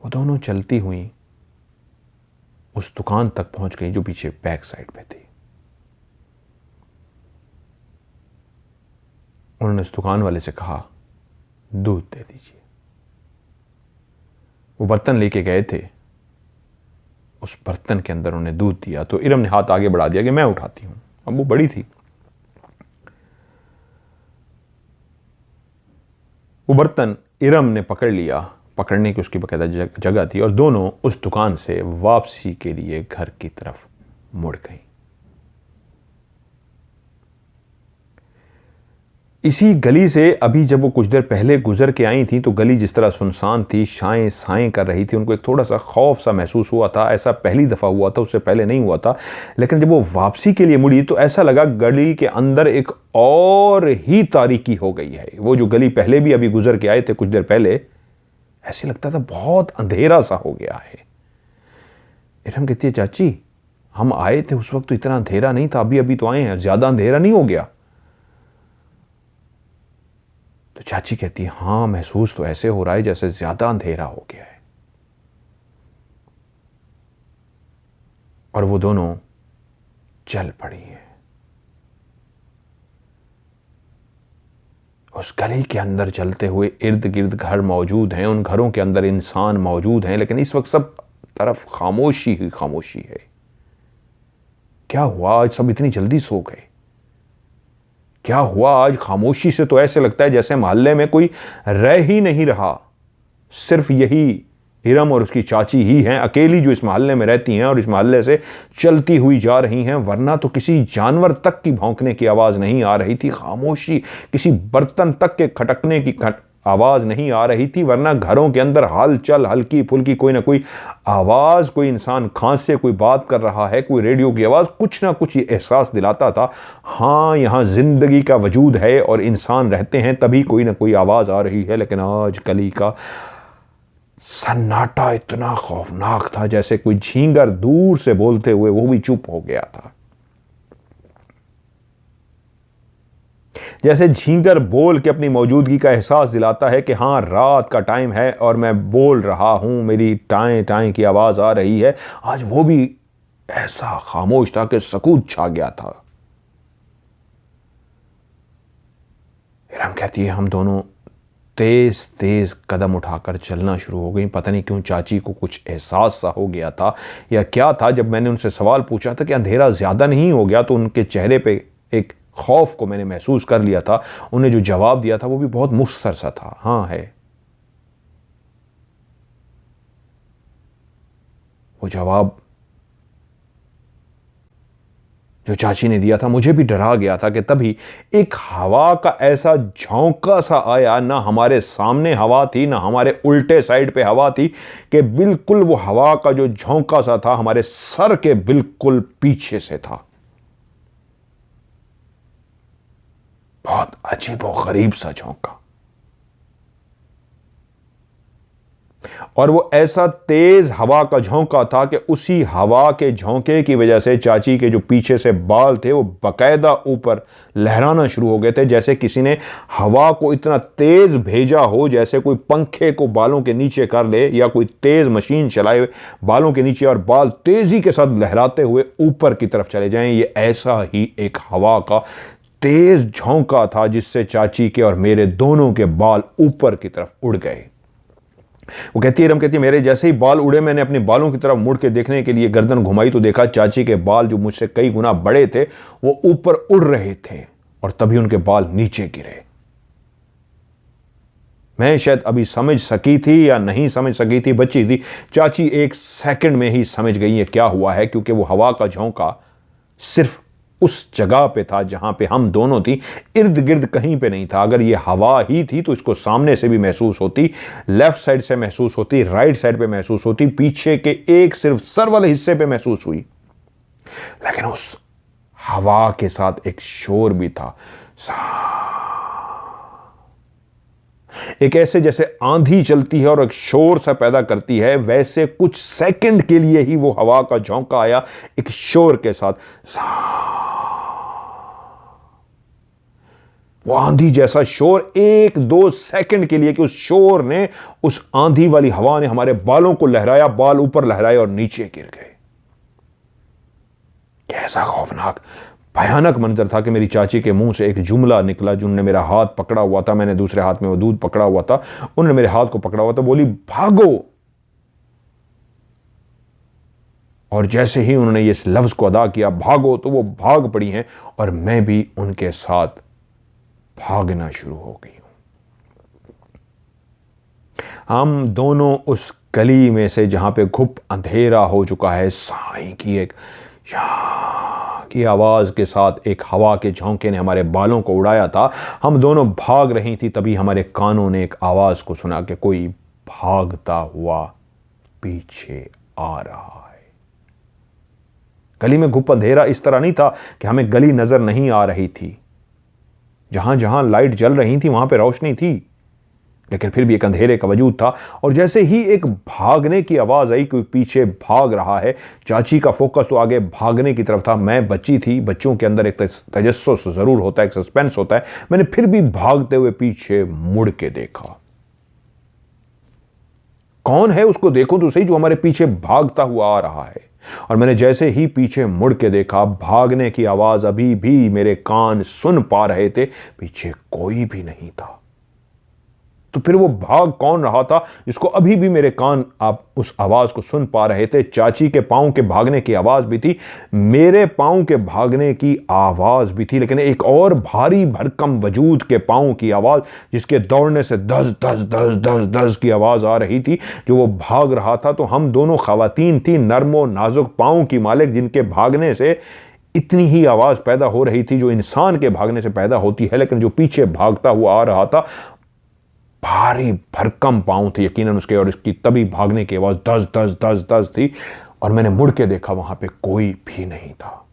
वो दोनों चलती हुई उस दुकान तक पहुंच गई जो पीछे बैक साइड पे थी। उन्होंने उस दुकान वाले से कहा, दूध दे दीजिए। वो बर्तन लेके गए थे, उस बर्तन के अंदर उन्हें दूध दिया तो इरम ने हाथ आगे बढ़ा दिया कि मैं उठाती हूं। अब वो बड़ी थी, वो बर्तन इरम ने पकड़ लिया, पकड़ने की उसकी बकायदा जगह थी, और दोनों उस दुकान से वापसी के लिए घर की तरफ मुड़ गई। इसी गली से अभी जब वो कुछ देर पहले गुजर के आई थी तो गली जिस तरह सुनसान थी, साएं साएं कर रही थी, उनको एक थोड़ा सा खौफ सा महसूस हुआ था। ऐसा पहली दफ़ा हुआ था, उससे पहले नहीं हुआ था। लेकिन जब वो वापसी के लिए मुड़ी तो ऐसा लगा गली के अंदर एक और ही तारीकी हो गई है। वो जो गली पहले भी अभी गुजर के आए थे कुछ देर पहले, ऐसे लगता था बहुत अंधेरा सा हो गया है। इरम कहती है, चाची हम आए थे उस वक्त तो इतना अंधेरा नहीं था, अभी अभी तो आए हैं, ज्यादा अंधेरा नहीं हो गया? तो चाची कहती है, हाँ महसूस तो ऐसे हो रहा है जैसे ज्यादा अंधेरा हो गया है। और वो दोनों चल पड़ी हैं। उस गली के अंदर चलते हुए इर्द गिर्द घर मौजूद हैं, उन घरों के अंदर इंसान मौजूद हैं, लेकिन इस वक्त सब तरफ खामोशी ही खामोशी है। क्या हुआ आज सब इतनी जल्दी सो गए? क्या हुआ आज खामोशी से तो ऐसे लगता है जैसे मोहल्ले में कोई रह ही नहीं रहा। सिर्फ यही इरम और उसकी चाची ही हैं अकेली जो इस मोहल्ले में रहती हैं और इस मोहल्ले से चलती हुई जा रही हैं, वरना तो किसी जानवर तक की भौंकने की आवाज नहीं आ रही थी। खामोशी, किसी बर्तन तक के खटकने की आवाज नहीं आ रही थी, वरना घरों के अंदर हलचल हल्की फुल्की कोई ना कोई आवाज, कोई इंसान खांसे, कोई बात कर रहा है, कोई रेडियो की आवाज, कुछ ना कुछ ये एहसास दिलाता था, हाँ यहां जिंदगी का वजूद है और इंसान रहते हैं, तभी कोई ना कोई आवाज आ रही है। लेकिन आज गली का सन्नाटा इतना खौफनाक था जैसे कोई झींगर दूर से बोलते हुए वो भी चुप हो गया था। जैसे झींगर बोल के अपनी मौजूदगी का एहसास दिलाता है कि हाँ रात का टाइम है और मैं बोल रहा हूं, मेरी टाएं टाएं की आवाज आ रही है, आज वो भी ऐसा खामोश था कि सकूत छा गया था। इरम कहती है, हम दोनों तेज तेज कदम उठाकर चलना शुरू हो गई। पता नहीं क्यों चाची को कुछ एहसास सा हो गया था या क्या था। जब मैंने उनसे सवाल पूछा था कि अंधेरा ज्यादा नहीं हो गया, तो उनके चेहरे पे एक खौफ को मैंने महसूस कर लिया था। उन्हें जो जवाब दिया था वो भी बहुत मुख्तर सा था, हाँ है। वो जवाब जो चाची ने दिया था मुझे भी डरा गया था कि तभी एक हवा का ऐसा झोंका सा आया। ना हमारे सामने हवा थी, ना हमारे उल्टे साइड पे हवा थी, कि बिल्कुल वो हवा का जो झोंका सा था हमारे सर के बिल्कुल पीछे से था। बहुत अजीब और गरीब सा झोंका, और वो ऐसा तेज हवा का झोंका था कि उसी हवा के झोंके की वजह से चाची के जो पीछे से बाल थे वो बकायदा ऊपर लहराना शुरू हो गए थे, जैसे किसी ने हवा को इतना तेज भेजा हो, जैसे कोई पंखे को बालों के नीचे कर ले या कोई तेज मशीन चलाए बालों के नीचे और बाल तेजी के साथ लहराते हुए ऊपर की तरफ चले जाएं। ये ऐसा ही एक हवा का तेज झोंका था जिससे चाची के और मेरे दोनों के बाल ऊपर की तरफ उड़ गए। वो कहती है, इरम कहती है, मेरे जैसे ही बाल उड़े मैंने अपने बालों की तरफ मुड़ के देखने के लिए गर्दन घुमाई तो देखा चाची के बाल जो मुझसे कई गुना बड़े थे वो ऊपर उड़ रहे थे और तभी उनके बाल नीचे गिरे। मैं शायद अभी समझ सकी थी या नहीं समझ सकी थी, बच्ची थी। चाची एक सेकंड में ही समझ गई है क्या हुआ है, क्योंकि वो हवा का झोंका सिर्फ उस जगह पे था जहां पे हम दोनों थी, इर्द गिर्द कहीं पे नहीं था। अगर ये हवा ही थी तो इसको सामने से भी महसूस होती, लेफ्ट साइड से महसूस होती, राइट साइड पे महसूस होती, पीछे के एक सिर्फ सर वाले हिस्से पे महसूस हुई। लेकिन उस हवा के साथ एक शोर भी था, एक ऐसे जैसे आंधी चलती है और एक शोर सा पैदा करती है, वैसे कुछ सेकंड के लिए ही वो हवा का झोंका आया एक शोर के साथ। वो आंधी जैसा शोर 1-2 सेकंड के लिए कि उस शोर ने, उस आंधी वाली हवा ने हमारे बालों को लहराया, बाल ऊपर लहराए और नीचे गिर गए। कैसा खौफनाक भयानक मंजर था कि मेरी चाची के मुंह से एक जुमला निकला। जिन्होंने मेरा हाथ पकड़ा हुआ था, मैंने दूसरे हाथ में वो दूध पकड़ा हुआ था, उन्होंने मेरे हाथ को पकड़ा हुआ था, बोली भागो। और जैसे ही उन्होंने इस लफ्ज को अदा किया भागो, तो वो भाग पड़ी हैं और मैं भी उनके साथ भागना शुरू हो गई हूं। हम दोनों उस गली में से, जहां पे घुप अंधेरा हो चुका है, साई की एक की आवाज के साथ एक हवा के झोंके ने हमारे बालों को उड़ाया था, हम दोनों भाग रही थी। तभी हमारे कानों ने एक आवाज को सुना कि कोई भागता हुआ पीछे आ रहा है। गली में घुप अंधेरा इस तरह नहीं था कि हमें गली नजर नहीं आ रही थी। जहां जहां लाइट जल रही थी वहां पे रोशनी थी, लेकिन फिर भी एक अंधेरे का वजूद था। और जैसे ही एक भागने की आवाज आई, कोई पीछे भाग रहा है, चाची का फोकस तो आगे भागने की तरफ था। मैं बच्ची थी, बच्चों के अंदर एक तजस्सुस जरूर होता है, एक सस्पेंस होता है। मैंने फिर भी भागते हुए पीछे मुड़ के देखा। कौन है उसको देखो तो सही जो हमारे पीछे भागता हुआ आ रहा है। और मैंने जैसे ही पीछे मुड़ के देखा, भागने की आवाज अभी भी मेरे कान सुन पा रहे थे, पीछे कोई भी नहीं था। तो फिर वो भाग कौन रहा था जिसको अभी भी मेरे कान आप उस आवाज को सुन पा रहे थे? चाची के पांव के भागने की आवाज भी थी, मेरे पांव के भागने की आवाज भी थी, लेकिन एक और भारी भरकम वजूद के पांव की आवाज, जिसके दौड़ने से दस दस दस दस दस की आवाज आ रही थी, जो वो भाग रहा था। तो हम दोनों खवातीन थी, नर्मो नाजुक पांव की मालिक, जिनके भागने से इतनी ही आवाज पैदा हो रही थी जो इंसान के भागने से पैदा होती है। लेकिन जो पीछे भागता हुआ आ रहा था, भारी भरकम पांव थे यकीनन उसके, और इसकी तभी भागने की आवाज दस दस दस दस थी। और मैंने मुड़ के देखा, वहां पे कोई भी नहीं था।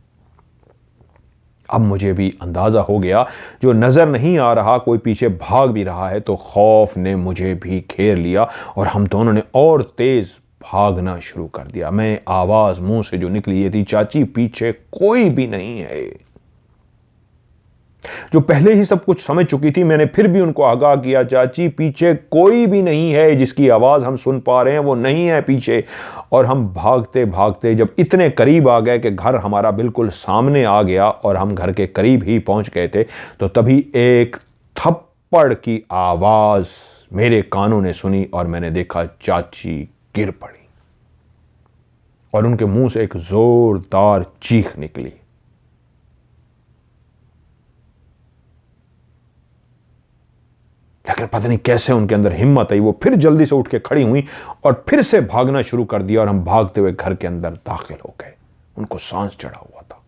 अब मुझे भी अंदाजा हो गया, जो नजर नहीं आ रहा कोई पीछे भाग भी रहा है, तो खौफ ने मुझे भी घेर लिया और हम दोनों ने और तेज भागना शुरू कर दिया। मैं आवाज मुंह से जो निकली ये थी, चाची पीछे कोई भी नहीं है। जो पहले ही सब कुछ समझ चुकी थी, मैंने फिर भी उनको आगाह किया, चाची पीछे कोई भी नहीं है, जिसकी आवाज हम सुन पा रहे हैं वो नहीं है पीछे। और हम भागते भागते जब इतने करीब आ गए कि घर हमारा बिल्कुल सामने आ गया और हम घर के करीब ही पहुंच गए थे, तो तभी एक थप्पड़ की आवाज मेरे कानों ने सुनी और मैंने देखा चाची गिर पड़ी और उनके मुंह से एक जोरदार चीख निकली। लेकिन पता नहीं कैसे उनके अंदर हिम्मत आई, वो फिर जल्दी से उठ के खड़ी हुई और फिर से भागना शुरू कर दिया और हम भागते हुए घर के अंदर दाखिल हो गए। उनको सांस चढ़ा हुआ था।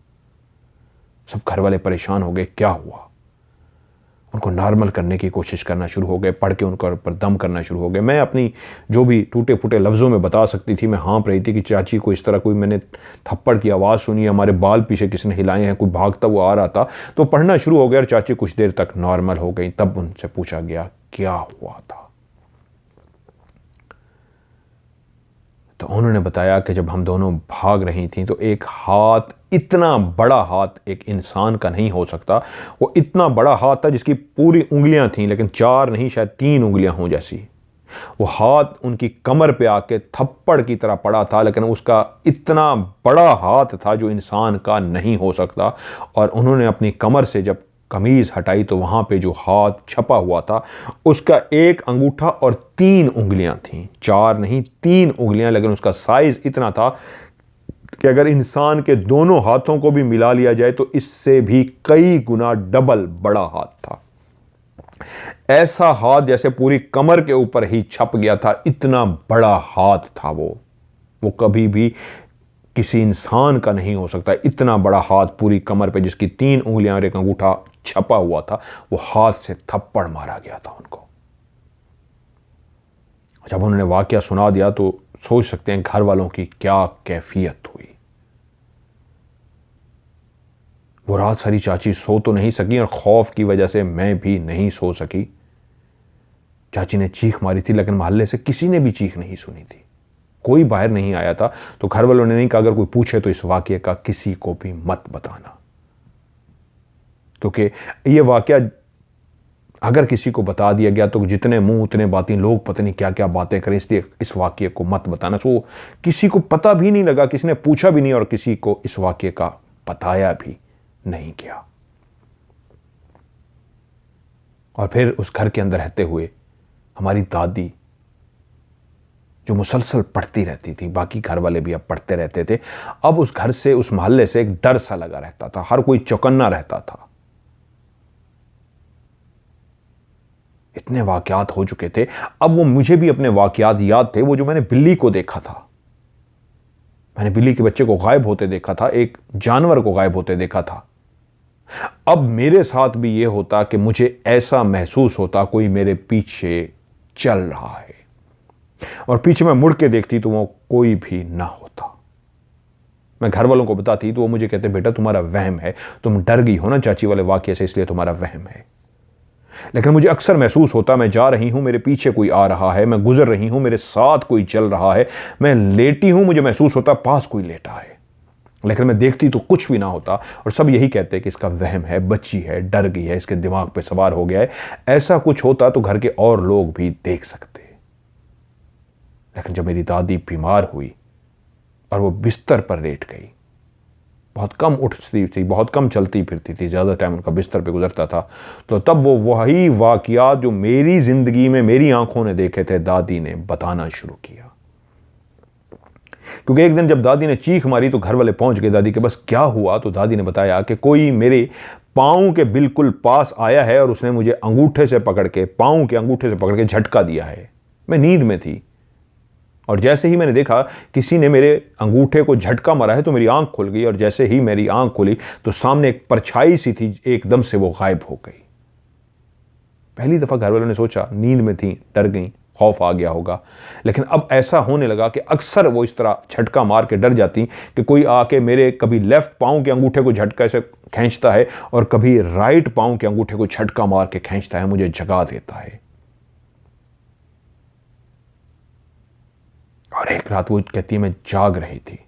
सब घर वाले परेशान हो गए, क्या हुआ? उनको नॉर्मल करने की कोशिश करना शुरू हो गए, पढ़ के उनके ऊपर दम करना शुरू हो गए। मैं अपनी जो भी टूटे फूटे लफ्ज़ों में बता सकती थी, मैं हाँप रही थी कि चाची को इस तरह कोई मैंने थप्पड़ की आवाज़ सुनी, हमारे बाल पीछे किसी ने हिलाए हैं, कोई भागता हुआ आ रहा था। तो पढ़ना शुरू हो गया और चाची कुछ देर तक नॉर्मल हो गई। तब उनसे पूछा गया क्या हुआ था, तो उन्होंने बताया कि जब हम दोनों भाग रही थी तो एक हाथ, इतना बड़ा हाथ एक इंसान का नहीं हो सकता, वो इतना बड़ा हाथ था जिसकी पूरी उंगलियां थीं, लेकिन 4 नहीं शायद 3 उंगलियां हों जैसी। वो हाथ उनकी कमर पे आके थप्पड़ की तरह पड़ा था, लेकिन उसका इतना बड़ा हाथ था जो इंसान का नहीं हो सकता। और उन्होंने अपनी कमर से जब कमीज हटाई तो वहां पे जो हाथ छपा हुआ था उसका एक अंगूठा और 3 उंगलियां थीं, 4 नहीं 3 उंगलियां, लेकिन उसका साइज इतना था कि अगर इंसान के दोनों हाथों को भी मिला लिया जाए तो इससे भी कई गुना डबल बड़ा हाथ था। ऐसा हाथ जैसे पूरी कमर के ऊपर ही छप गया था, इतना बड़ा हाथ था वो कभी भी किसी इंसान का नहीं हो सकता। इतना बड़ा हाथ पूरी कमर पे, जिसकी 3 उंगलियां और एक अंगूठा छपा हुआ था, वो हाथ से थप्पड़ मारा गया था उनको। जब उन्होंने वाकया सुना दिया तो सोच सकते हैं घर वालों की क्या कैफियत हुई। वो रात सारी चाची सो तो नहीं सकी और खौफ की वजह से मैं भी नहीं सो सकी। चाची ने चीख मारी थी, लेकिन मोहल्ले से किसी ने भी चीख नहीं सुनी थी। कोई बाहर नहीं आया था। तो घर वालों ने नहीं कहा अगर कोई पूछे तो इस वाकये का किसी को भी मत बताना, क्योंकि यह वाकया अगर किसी को बता दिया गया तो जितने मुंह उतने बातें, लोग पता नहीं क्या क्या बातें करें, इसलिए इस वाकये को मत बताना। सो किसी को पता भी नहीं लगा, किसी ने पूछा भी नहीं और किसी को इस वाकये का बताया भी नहीं किया। और फिर उस घर के अंदर रहते हुए हमारी दादी जो मुसलसल पढ़ती रहती थी, बाकी घर वाले भी अब पढ़ते रहते थे, अब उस घर से, उस मोहल्ले से एक डर सा लगा रहता था, हर कोई चौकन्ना रहता था। इतने वाकयात हो चुके थे। अब वो मुझे भी अपने वाकयात याद थे, वो जो मैंने बिल्ली को देखा था, मैंने बिल्ली के बच्चे को गायब होते देखा था, एक जानवर को गायब होते देखा था। अब मेरे साथ भी ये होता कि मुझे ऐसा महसूस होता कोई मेरे पीछे चल रहा है, और पीछे मैं मुड़ के देखती तो वो कोई भी ना होता। मैं घर वालों को बताती तो वो मुझे कहते बेटा तुम्हारा वहम है, तुम डर गई हो ना चाची वाले वाकये से, इसलिए तुम्हारा वहम है। लेकिन मुझे अक्सर महसूस होता मैं जा रही हूं, मेरे पीछे कोई आ रहा है, मैं गुजर रही हूं, मेरे साथ कोई चल रहा है, मैं लेटी हूं, मुझे महसूस होता पास कोई लेटा है। लेकिन मैं देखती तो कुछ भी ना होता, और सब यही कहते कि इसका वहम है, बच्ची है, डर गई है, इसके दिमाग पे सवार हो गया है। ऐसा कुछ होता तो घर के और लोग भी देख सकते। लेकिन जब मेरी दादी बीमार हुई और वो बिस्तर पर लेट गई, बहुत कम उठती थी, बहुत कम चलती फिरती थी, ज़्यादा टाइम उनका बिस्तर पे गुजरता था, तो तब वो वही वाकयात जो मेरी ज़िंदगी में मेरी आंखों ने देखे थे, दादी ने बताना शुरू किया। क्योंकि एक दिन जब दादी ने चीख मारी तो घर वाले पहुंच गए दादी के बस क्या हुआ, तो दादी ने बताया कि कोई मेरे पाँव के बिल्कुल पास आया है और उसने मुझे अंगूठे से पकड़ के, पाँव के अंगूठे से पकड़ के झटका दिया है। मैं नींद में थी और जैसे ही मैंने देखा किसी ने मेरे अंगूठे को झटका मारा है तो मेरी आंख खुल गई, और जैसे ही मेरी आंख खुली तो सामने एक परछाई सी थी, एकदम से वो गायब हो गई। पहली दफा घर वालों ने सोचा नींद में थी, डर गई, खौफ आ गया होगा। लेकिन अब ऐसा होने लगा कि अक्सर वो इस तरह झटका मार के डर जाती कि कोई आके मेरे कभी लेफ्ट पाँव के अंगूठे को झटका से खींचता है और कभी राइट पाँव के अंगूठे को झटका मार के खींचता है, मुझे जगा देता है। और एक रात वो कहती है मैं जाग रही थी,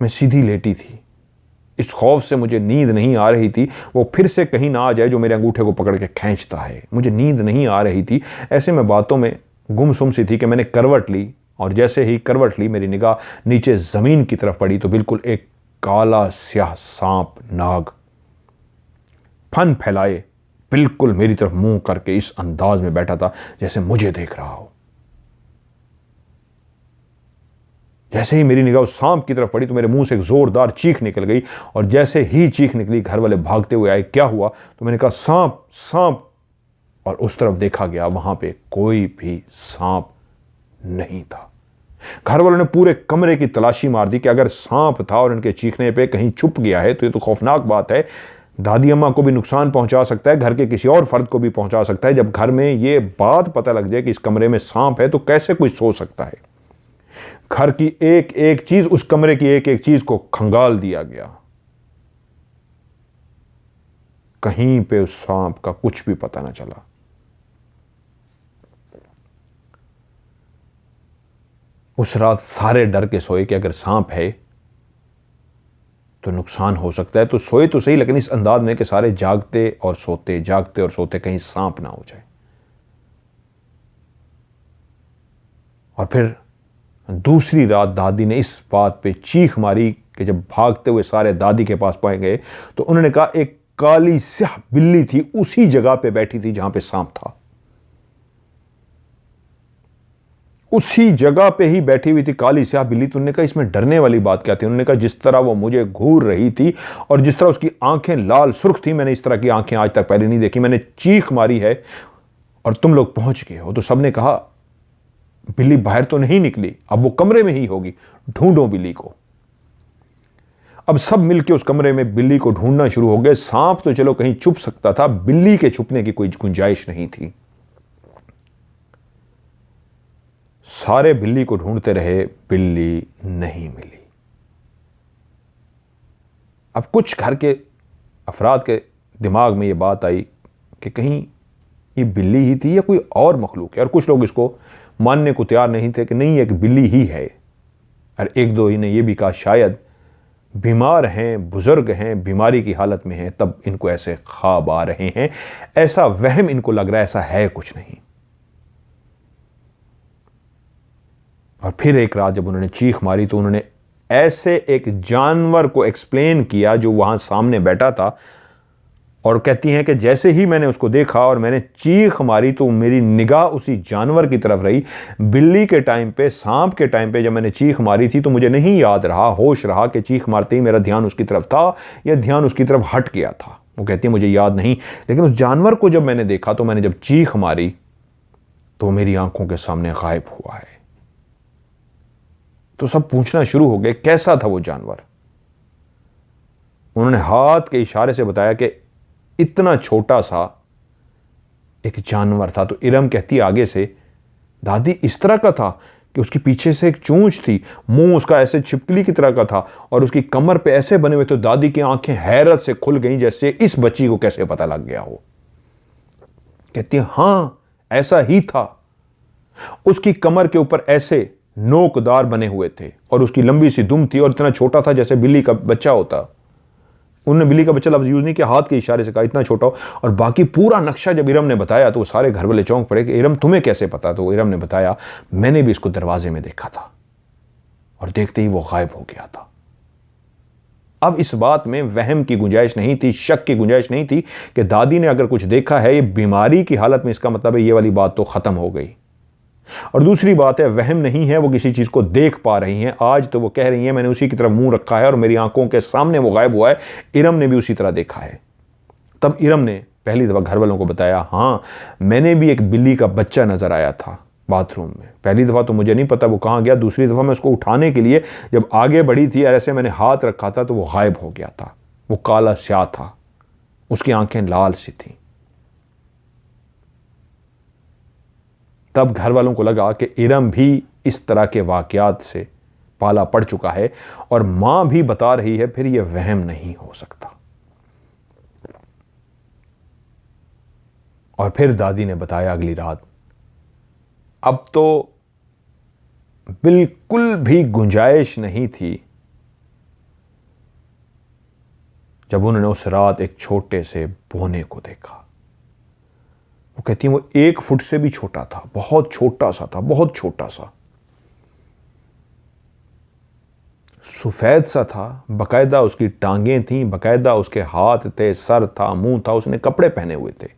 मैं सीधी लेटी थी, इस खौफ से मुझे नींद नहीं आ रही थी वो फिर से कहीं ना आ जाए जो मेरे अंगूठे को पकड़ के खींचता है। मुझे नींद नहीं आ रही थी, ऐसे में बातों में गुमसुम सी थी कि मैंने करवट ली, और जैसे ही करवट ली मेरी निगाह नीचे जमीन की तरफ पड़ी तो बिल्कुल एक काला स्याह सांप नाग फन फैलाए बिल्कुल मेरी तरफ मुंह करके इस अंदाज में बैठा था जैसे मुझे देख रहा हो। जैसे ही मेरी निगाह उस सांप की तरफ पड़ी तो मेरे मुंह से एक जोरदार चीख निकल गई, और जैसे ही चीख निकली घर वाले भागते हुए आए, क्या हुआ? तो मैंने कहा सांप सांप, और उस तरफ देखा गया, वहां पे कोई भी सांप नहीं था। घर वालों ने पूरे कमरे की तलाशी मार दी कि अगर सांप था और इनके चीखने पे कहीं छुप गया है तो ये तो खौफनाक बात है, दादी अम्मा को भी नुकसान पहुंचा सकता है, घर के किसी और फर्द को भी पहुंचा सकता है। जब घर में ये बात पता लग जाए कि इस कमरे में सांप है तो कैसे कोई सो सकता है। घर की एक एक चीज, उस कमरे की एक एक चीज को खंगाल दिया गया, कहीं पे उस सांप का कुछ भी पता ना चला। उस रात सारे डर के सोए कि अगर सांप है तो नुकसान हो सकता है, तो सोए तो सही लेकिन इस अंदाज में कि सारे जागते और सोते, जागते और सोते, कहीं सांप ना हो जाए। और फिर दूसरी रात दादी ने इस बात पे चीख मारी कि जब भागते हुए सारे दादी के पास पहुंच गए तो उन्होंने कहा एक काली स्याह बिल्ली थी उसी जगह पे बैठी थी जहां पे सांप था, उसी जगह पे ही बैठी हुई थी काली स्याह बिल्ली। तो उन्होंने कहा इसमें डरने वाली बात क्या थी? उन्होंने कहा जिस तरह वो मुझे घूर रही थी और जिस तरह उसकी आंखें लाल सुर्ख थी, मैंने इस तरह की आंखें आज तक पहले नहीं देखी। मैंने चीख मारी है और तुम लोग पहुंच गए हो। तो सबने कहा बिल्ली बाहर तो नहीं निकली, अब वो कमरे में ही होगी, ढूंढो बिल्ली को। अब सब मिलके उस कमरे में बिल्ली को ढूंढना शुरू हो गए। सांप तो चलो कहीं छुप सकता था, बिल्ली के छुपने की कोई गुंजाइश नहीं थी। सारे बिल्ली को ढूंढते रहे, बिल्ली नहीं मिली। अब कुछ घर के अफराद के दिमाग में यह बात आई कि कहीं ये बिल्ली ही थी या कोई और मखलूक है। और कुछ लोग इसको मानने को तैयार नहीं थे कि नहीं, एक बिल्ली ही है। और एक दो ही ने ये भी कहा शायद बीमार हैं, बुजुर्ग हैं, बीमारी की हालत में हैं, तब इनको ऐसे ख्वाब आ रहे हैं, ऐसा वहम इनको लग रहा है, ऐसा है कुछ नहीं। और फिर एक रात जब उन्होंने चीख मारी तो उन्होंने ऐसे एक जानवर को एक्सप्लेन किया जो वहां सामने बैठा था। और कहती हैं कि जैसे ही मैंने उसको देखा और मैंने चीख मारी तो मेरी निगाह उसी जानवर की तरफ रही। बिल्ली के टाइम पे, सांप के टाइम पे जब मैंने चीख मारी थी तो मुझे नहीं याद रहा, होश रहा कि चीख मारते ही मेरा ध्यान उसकी तरफ था या ध्यान उसकी तरफ हट गया था। वो कहती है मुझे याद नहीं, लेकिन उस जानवर को जब मैंने देखा तो मैंने जब चीख मारी तो मेरी आंखों के सामने गायब हुआ है। तो सब पूछना शुरू हो गए कैसा था वो जानवर। उन्होंने हाथ के इशारे से बताया कि इतना छोटा सा एक जानवर था। तो इरम कहती आगे से, दादी इस तरह का था कि उसके पीछे से एक चोंच थी, मुंह उसका ऐसे छिपकली की तरह का था और उसकी कमर पे ऐसे बने हुए। तो दादी की आंखें हैरत से खुल गईं, जैसे इस बच्ची को कैसे पता लग गया हो। कहती है हां ऐसा ही था। उसकी कमर के ऊपर ऐसे नोकदार बने हुए थे और उसकी लंबी सी दुम थी और इतना छोटा था जैसे बिल्ली का बच्चा होता। उन्होंने बिल्ली का बच्चा लफ्ज यूज नहीं किया, हाथ के इशारे से कहा इतना छोटा हो। और बाकी पूरा नक्शा जब इरम ने बताया तो वो सारे घर वाले चौंक पड़े कि इरम तुम्हें कैसे पता। तो इरम ने बताया मैंने भी इसको दरवाजे में देखा था और देखते ही वो गायब हो गया था। अब इस बात में वहम की गुंजाइश नहीं थी, शक की गुंजाइश नहीं थी कि दादी ने अगर कुछ देखा है ये बीमारी की हालत में, इसका मतलब है ये वाली बात तो खत्म हो गई। और दूसरी बात है वहम नहीं है, वो किसी चीज को देख पा रही हैं। आज तो वो कह रही हैं मैंने उसी की तरफ मुंह रखा है और मेरी आंखों के सामने वो गायब हुआ है। इरम ने भी उसी तरह देखा है। तब इरम ने पहली दफा घर वालों को बताया हां मैंने भी एक बिल्ली का बच्चा नजर आया था बाथरूम में। पहली दफा तो मुझे नहीं पता वो कहां गया, दूसरी दफा मैं उसको उठाने के लिए जब आगे बढ़ी थी ऐसे मैंने हाथ रखा था तो वो गायब हो गया था। वो काला स्याह था, उसकी आंखें लाल सी थी। तब घर वालों को लगा कि इरम भी इस तरह के वाकयात से पाला पड़ चुका है और मां भी बता रही है, फिर यह वहम नहीं हो सकता। और फिर दादी ने बताया अगली रात, अब तो बिल्कुल भी गुंजाइश नहीं थी। जब उन्होंने उस रात एक छोटे से बोने को देखा, वो कहती है वो 1 फुट से भी छोटा था, बहुत छोटा सा था, बहुत छोटा सा, सफेद सा था। बकायदा उसकी टांगें थीं, बकायदा उसके हाथ थे, सर था, मुंह था, उसने कपड़े पहने हुए थे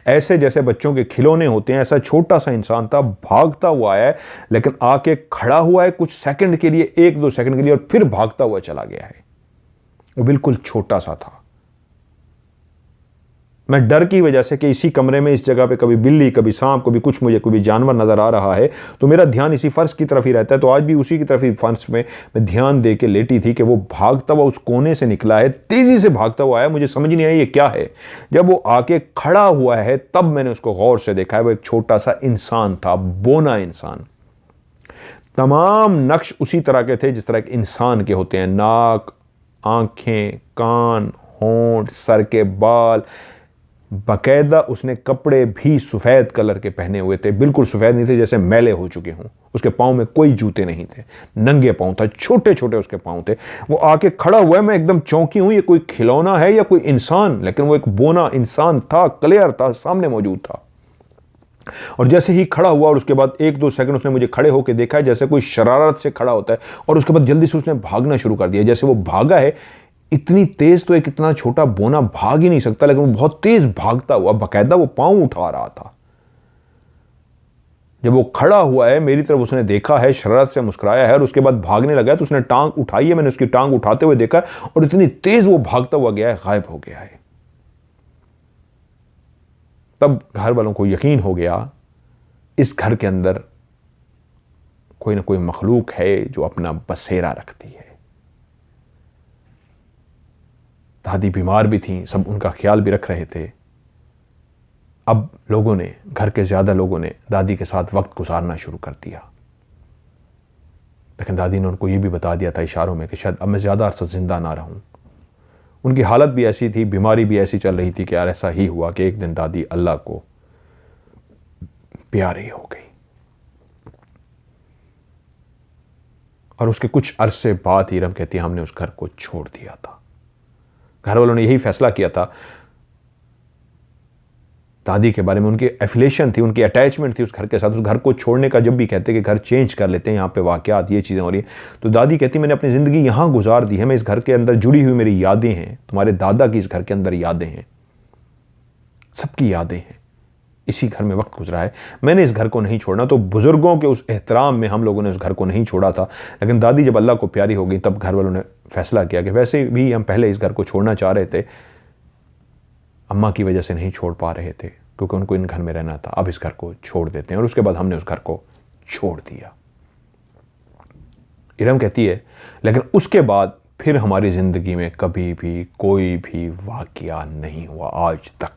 ऐसे जैसे बच्चों के खिलौने होते हैं। ऐसा छोटा सा इंसान था, भागता हुआ है, लेकिन आके खड़ा हुआ है कुछ सेकंड के लिए, 1-2 सेकंड के लिए, और फिर भागता हुआ चला गया है। वो बिल्कुल छोटा सा था। मैं डर की वजह से कि इसी कमरे में इस जगह पे कभी बिल्ली, कभी सांप, कभी कुछ मुझे कोई जानवर नजर आ रहा है तो मेरा ध्यान इसी फर्श की तरफ ही रहता है। तो आज भी उसी की तरफ ही फर्श में मैं ध्यान दे के लेटी थी कि वो भागता हुआ उस कोने से निकला है, तेजी से भागता हुआ आया। मुझे समझ नहीं आई ये क्या है। जब वो आके खड़ा हुआ है तब मैंने उसको गौर से देखा है। वो एक छोटा सा इंसान था, बोना इंसान। तमाम नक्श उसी तरह के थे जिस तरह के इंसान के होते हैं, नाक, आंखें, कान, होंठ, सर के बाल। बाकायदा उसने कपड़े भी सफ़ेद कलर के पहने हुए थे, बिल्कुल सफ़ेद नहीं थे, जैसे मैले हो चुके हों। उसके पाँव में कोई जूते नहीं थे, नंगे पाँव था, छोटे छोटे उसके पाँव थे। वो आके खड़ा हुआ है, मैं एकदम चौंकी हूँ, ये कोई खिलौना है या कोई इंसान? लेकिन वो एक बोना इंसान था, क्लियर था, सामने मौजूद था। और जैसे ही खड़ा हुआ और उसके बाद 1-2 सेकंड उसने मुझे खड़े होकर देखा है, जैसे कोई शरारत से खड़ा होता है, और उसके बाद जल्दी से उसने भागना शुरू कर दिया। जैसे वो भागा है, इतनी तेज तो एक इतना छोटा बोना भाग ही नहीं सकता, लेकिन वो बहुत तेज भागता हुआ, बाकायदा वो पांव उठा रहा था। जब वो खड़ा हुआ है, मेरी तरफ उसने देखा है, शरारत से मुस्कुराया है और उसके बाद भागने लगा है, तो उसने टांग उठाई है, मैंने उसकी टांग उठाते हुए देखा और इतनी तेज वो भागता हुआ गया है, गायब हो गया है। तब घर वालों को यकीन हो गया इस घर के अंदर कोई ना कोई मखलूक है जो अपना बसेरा रखती है। दादी बीमार भी थी, सब उनका ख्याल भी रख रहे थे। अब लोगों ने, घर के ज्यादा लोगों ने दादी के साथ वक्त गुजारना शुरू कर दिया। लेकिन दादी ने उनको ये भी बता दिया था इशारों में कि शायद अब मैं ज्यादा अरसा जिंदा ना रहूं। उनकी हालत भी ऐसी थी, बीमारी भी ऐसी चल रही थी कि यार ऐसा ही हुआ कि एक दिन दादी अल्लाह को प्यारी हो गई। और उसके कुछ अरसे बाद इरम कहती है हमने उस घर को छोड़ दिया था। घर वालों ने यही फैसला किया था, दादी के बारे में उनकी एफिलेशन थी, उनकी अटैचमेंट थी उस घर के साथ। उस घर को छोड़ने का जब भी कहते कि घर चेंज कर लेते हैं, यहाँ पे वाकयात ये चीज़ें हो रही हैं, तो दादी कहती मैंने अपनी ज़िंदगी यहाँ गुजार दी है, मैं इस घर के अंदर जुड़ी हुई मेरी यादें हैं, तुम्हारे दादा की इस घर के अंदर यादें हैं, सबकी यादें हैं, इसी घर में वक्त गुजरा है, मैंने इस घर को नहीं छोड़ना। तो बुजुर्गों के उस एहतराम में हम लोगों ने उस घर को नहीं छोड़ा था। लेकिन दादी जब अल्लाह को प्यारी हो गई तब घर वालों ने फैसला किया कि वैसे भी हम पहले इस घर को छोड़ना चाह रहे थे, अम्मा की वजह से नहीं छोड़ पा रहे थे क्योंकि उनको इन घर में रहना था, अब इस घर को छोड़ देते हैं। और उसके बाद हमने उस घर को छोड़ दिया। इरम कहती है लेकिन उसके बाद फिर हमारी जिंदगी में कभी भी कोई भी वाकया नहीं हुआ आज तक।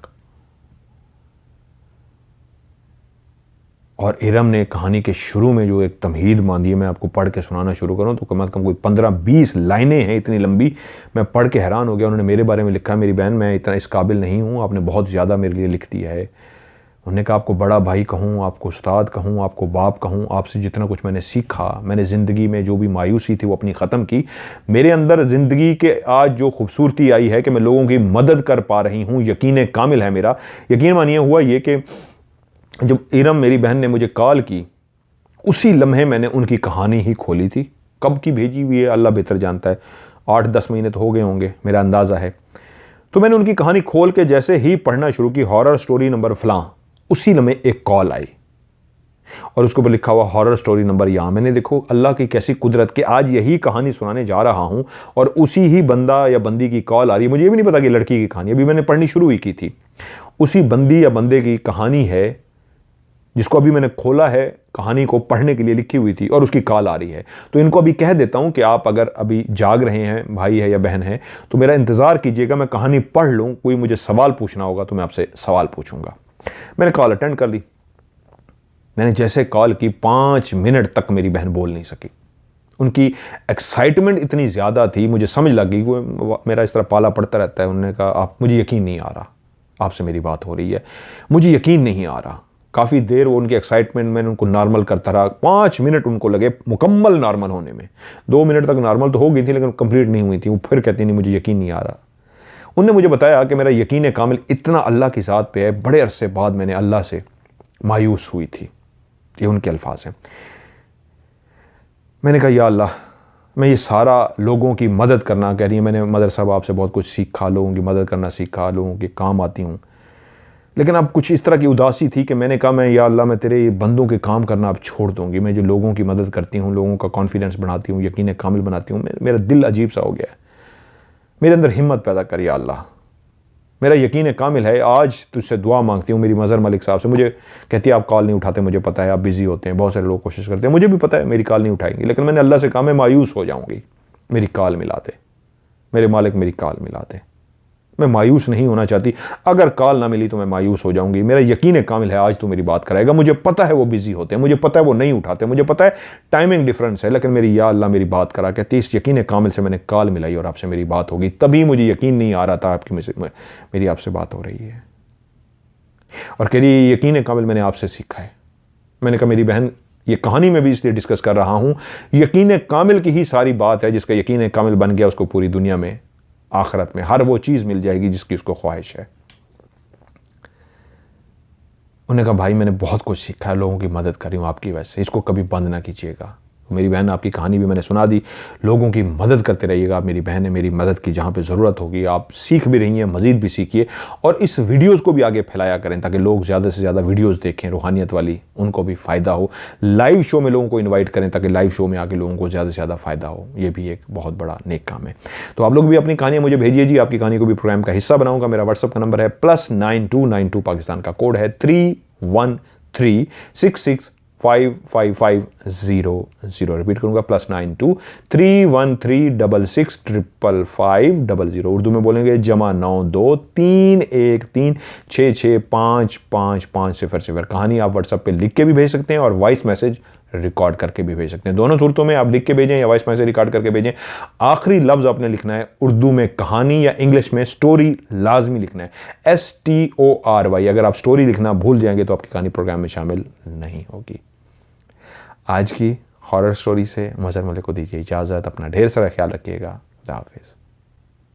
और इरम ने कहानी के शुरू में जो एक तमहीद बांधी है, मैं आपको पढ़ के सुनाना शुरू करूं तो कम से कम कोई 15-20 लाइनें हैं, इतनी लंबी, मैं पढ़ के हैरान हो गया। उन्होंने मेरे बारे में लिखा, मेरी बहन मैं इतना इस काबिल नहीं हूं, आपने बहुत ज़्यादा मेरे लिए लिख दिया है। उन्होंने कहा आपको बड़ा भाई कहूँ, आपको उस्ताद कहूँ, आपको बाप कहूँ, आपसे जितना कुछ मैंने सीखा, मैंने ज़िंदगी में जो भी मायूसी थी वो अपनी ख़त्म की। मेरे अंदर ज़िंदगी के आज जो खूबसूरती आई है कि मैं लोगों की मदद कर पा रही हूँ, यकीन कामिल है मेरा। यकीन मानिए हुआ ये कि जब इरम मेरी बहन ने मुझे कॉल की, उसी लम्हे मैंने उनकी कहानी ही खोली थी। कब की भेजी हुई है अल्लाह बेहतर जानता है, 8-10 महीने तो हो गए होंगे मेरा अंदाज़ा है। तो मैंने उनकी कहानी खोल के जैसे ही पढ़ना शुरू की, हॉरर स्टोरी नंबर फलां, उसी लम्हे एक कॉल आई और उसके ऊपर लिखा हुआ हॉरर स्टोरी नंबर यहाँ। मैंने देखो अल्लाह की कैसी कुदरत कि आज यही कहानी सुनाने जा रहा हूँ और उसी ही बंदा या बंदी की कॉल आ रही है। मुझे ये भी नहीं पता कि लड़की की कहानी, अभी मैंने पढ़नी शुरू ही की थी। उसी बंदी या बंदे की कहानी है जिसको अभी मैंने खोला है, कहानी को पढ़ने के लिए लिखी हुई थी और उसकी कॉल आ रही है। तो इनको अभी कह देता हूं कि आप अगर अभी जाग रहे हैं, भाई है या बहन है, तो मेरा इंतज़ार कीजिएगा, मैं कहानी पढ़ लूं, कोई मुझे सवाल पूछना होगा तो मैं आपसे सवाल पूछूंगा। मैंने कॉल अटेंड कर ली। मैंने जैसे कॉल की 5 मिनट तक मेरी बहन बोल नहीं सकी। उनकी एक्साइटमेंट इतनी ज़्यादा थी, मुझे समझ लग गई, वो मेरा इस तरह पाला पड़ता रहता है। उन्होंने कहा आप, मुझे यकीन नहीं आ रहा आपसे मेरी बात हो रही है, मुझे यकीन नहीं आ रहा। काफ़ी देर वो उनकी एक्साइटमेंट मैंने उनको नॉर्मल करता रहा। 5 मिनट उनको लगे मुकम्मल नॉर्मल होने में। 2 मिनट तक नॉर्मल तो हो गई थी लेकिन कंप्लीट नहीं हुई थी। वो फिर कहती नहीं मुझे यकीन नहीं आ रहा। उनने मुझे बताया कि मेरा यकीन कामिल इतना अल्लाह की ज़ात पे है, बड़े अरसे बाद मैंने अल्लाह से मायूस हुई थी। ये उनके अल्फाज हैं। मैंने कहा या अल्लाह, मैं ये सारा लोगों की मदद करना, कह रही है मैंने मदरसा बाप से बहुत कुछ सीखा, लोगों की मदद करना सीखा, लोगों के काम आती हूँ, लेकिन अब कुछ इस तरह की उदासी थी कि मैंने कहा मैं या अल्लाह मैं तेरे बंदों के काम करना अब छोड़ दूंगी। मैं जो लोगों की मदद करती हूँ, लोगों का कॉन्फिडेंस बढ़ाती हूँ, यकीन कामिल बनाती हूँ, मेरा दिल अजीब सा हो गया है। मेरे अंदर हिम्मत पैदा कर या अल्लाह, मेरा यकीन कामिल है। आज तुझसे दुआ मांगती हूँ मेरी मज़हर मलिक साहब से। मुझे कहती है आप कॉल नहीं उठाते, मुझे पता है आप बिज़ी होते हैं, बहुत सारे लोग कोशिश करते हैं, मुझे भी पता है मेरी कॉल नहीं उठाएंगी, लेकिन मैंने अल्लाह से कहा मैं मायूस हो जाऊँगी, मेरी कॉल मिला दे, मेरे मालिक मेरी कॉल मिला दे। मैं मायूस नहीं होना चाहती, अगर कॉल ना मिली तो मैं मायूस हो जाऊंगी। मेरा यकीन कामिल है आज तो मेरी बात कराएगा। मुझे पता है वो बिजी होते हैं, मुझे पता है वो नहीं उठाते, मुझे पता है टाइमिंग डिफरेंस है, लेकिन मेरी या अल्लाह मेरी बात करा। कहती इस यकीन कामिल से मैंने कॉल मिलाई और आपसे मेरी बात होगी। तभी मुझे यकीन नहीं आ रहा था आपकी मेरी आपसे बात हो रही है। और कह रही यकीन कामिल मैंने आपसे सीखा है। मैंने कहा मेरी बहन ये कहानी में भी इसलिए डिस्कस कर रहा हूँ, यकीन कामिल की ही सारी बात है। जिसका यकीन कामिल बन गया उसको पूरी दुनिया में आखिरत में हर वो चीज़ मिल जाएगी जिसकी उसको ख्वाहिश है। उन्होंने कहा भाई मैंने बहुत कुछ सीखा है, लोगों की मदद कर रही हूँ आपकी वजह से, इसको कभी बंद ना कीजिएगा। मेरी बहन आपकी कहानी भी मैंने सुना दी, लोगों की मदद करते रहिएगा। मेरी बहन है, मेरी मदद की जहाँ पे ज़रूरत होगी आप सीख भी रही हैं, मज़ीद भी सीखिए और इस वीडियोज़ को भी आगे फैलाया करें ताकि लोग ज़्यादा से ज़्यादा वीडियोज़ देखें रूहानियत वाली, उनको भी फ़ायदा हो। लाइव शो में लोगों को इन्वाइट करें ताकि लाइव शो में आके लोगों को ज़्यादा से ज़्यादा फ़ायदा हो। ये भी एक बहुत बड़ा नेक काम है। तो आप लोग भी अपनी कहानियाँ मुझे भेजिए जी, आपकी कहानी को भी प्रोग्राम का हिस्सा बनाऊँगा। मेरा व्हाट्सअप का नंबर है +9292, पाकिस्तान का कोड है 313665550। रिपीट करूंगा +9231366550। उर्दू में बोलेंगे +9231366550। कहानी आप व्हाट्सएप पे लिख के भी भेज सकते हैं और वॉइस मैसेज रिकॉर्ड करके भी भेज सकते हैं। दोनों सूरतों में आप लिख के भेजें या वॉइस मैसेज रिकॉर्ड करके भेजें। आखिरी लफ्ज़ आपने लिखना है उर्दू में कहानी या इंग्लिश में स्टोरी लाजमी लिखना है, STORY। अगर आप स्टोरी लिखना भूल जाएंगे तो आपकी कहानी प्रोग्राम में शामिल नहीं होगी। आज की हॉरर स्टोरी से मज़हर मलिक को दीजिए इजाज़त। अपना ढेर सारा ख्याल रखिएगा। खुदा हाफिज़।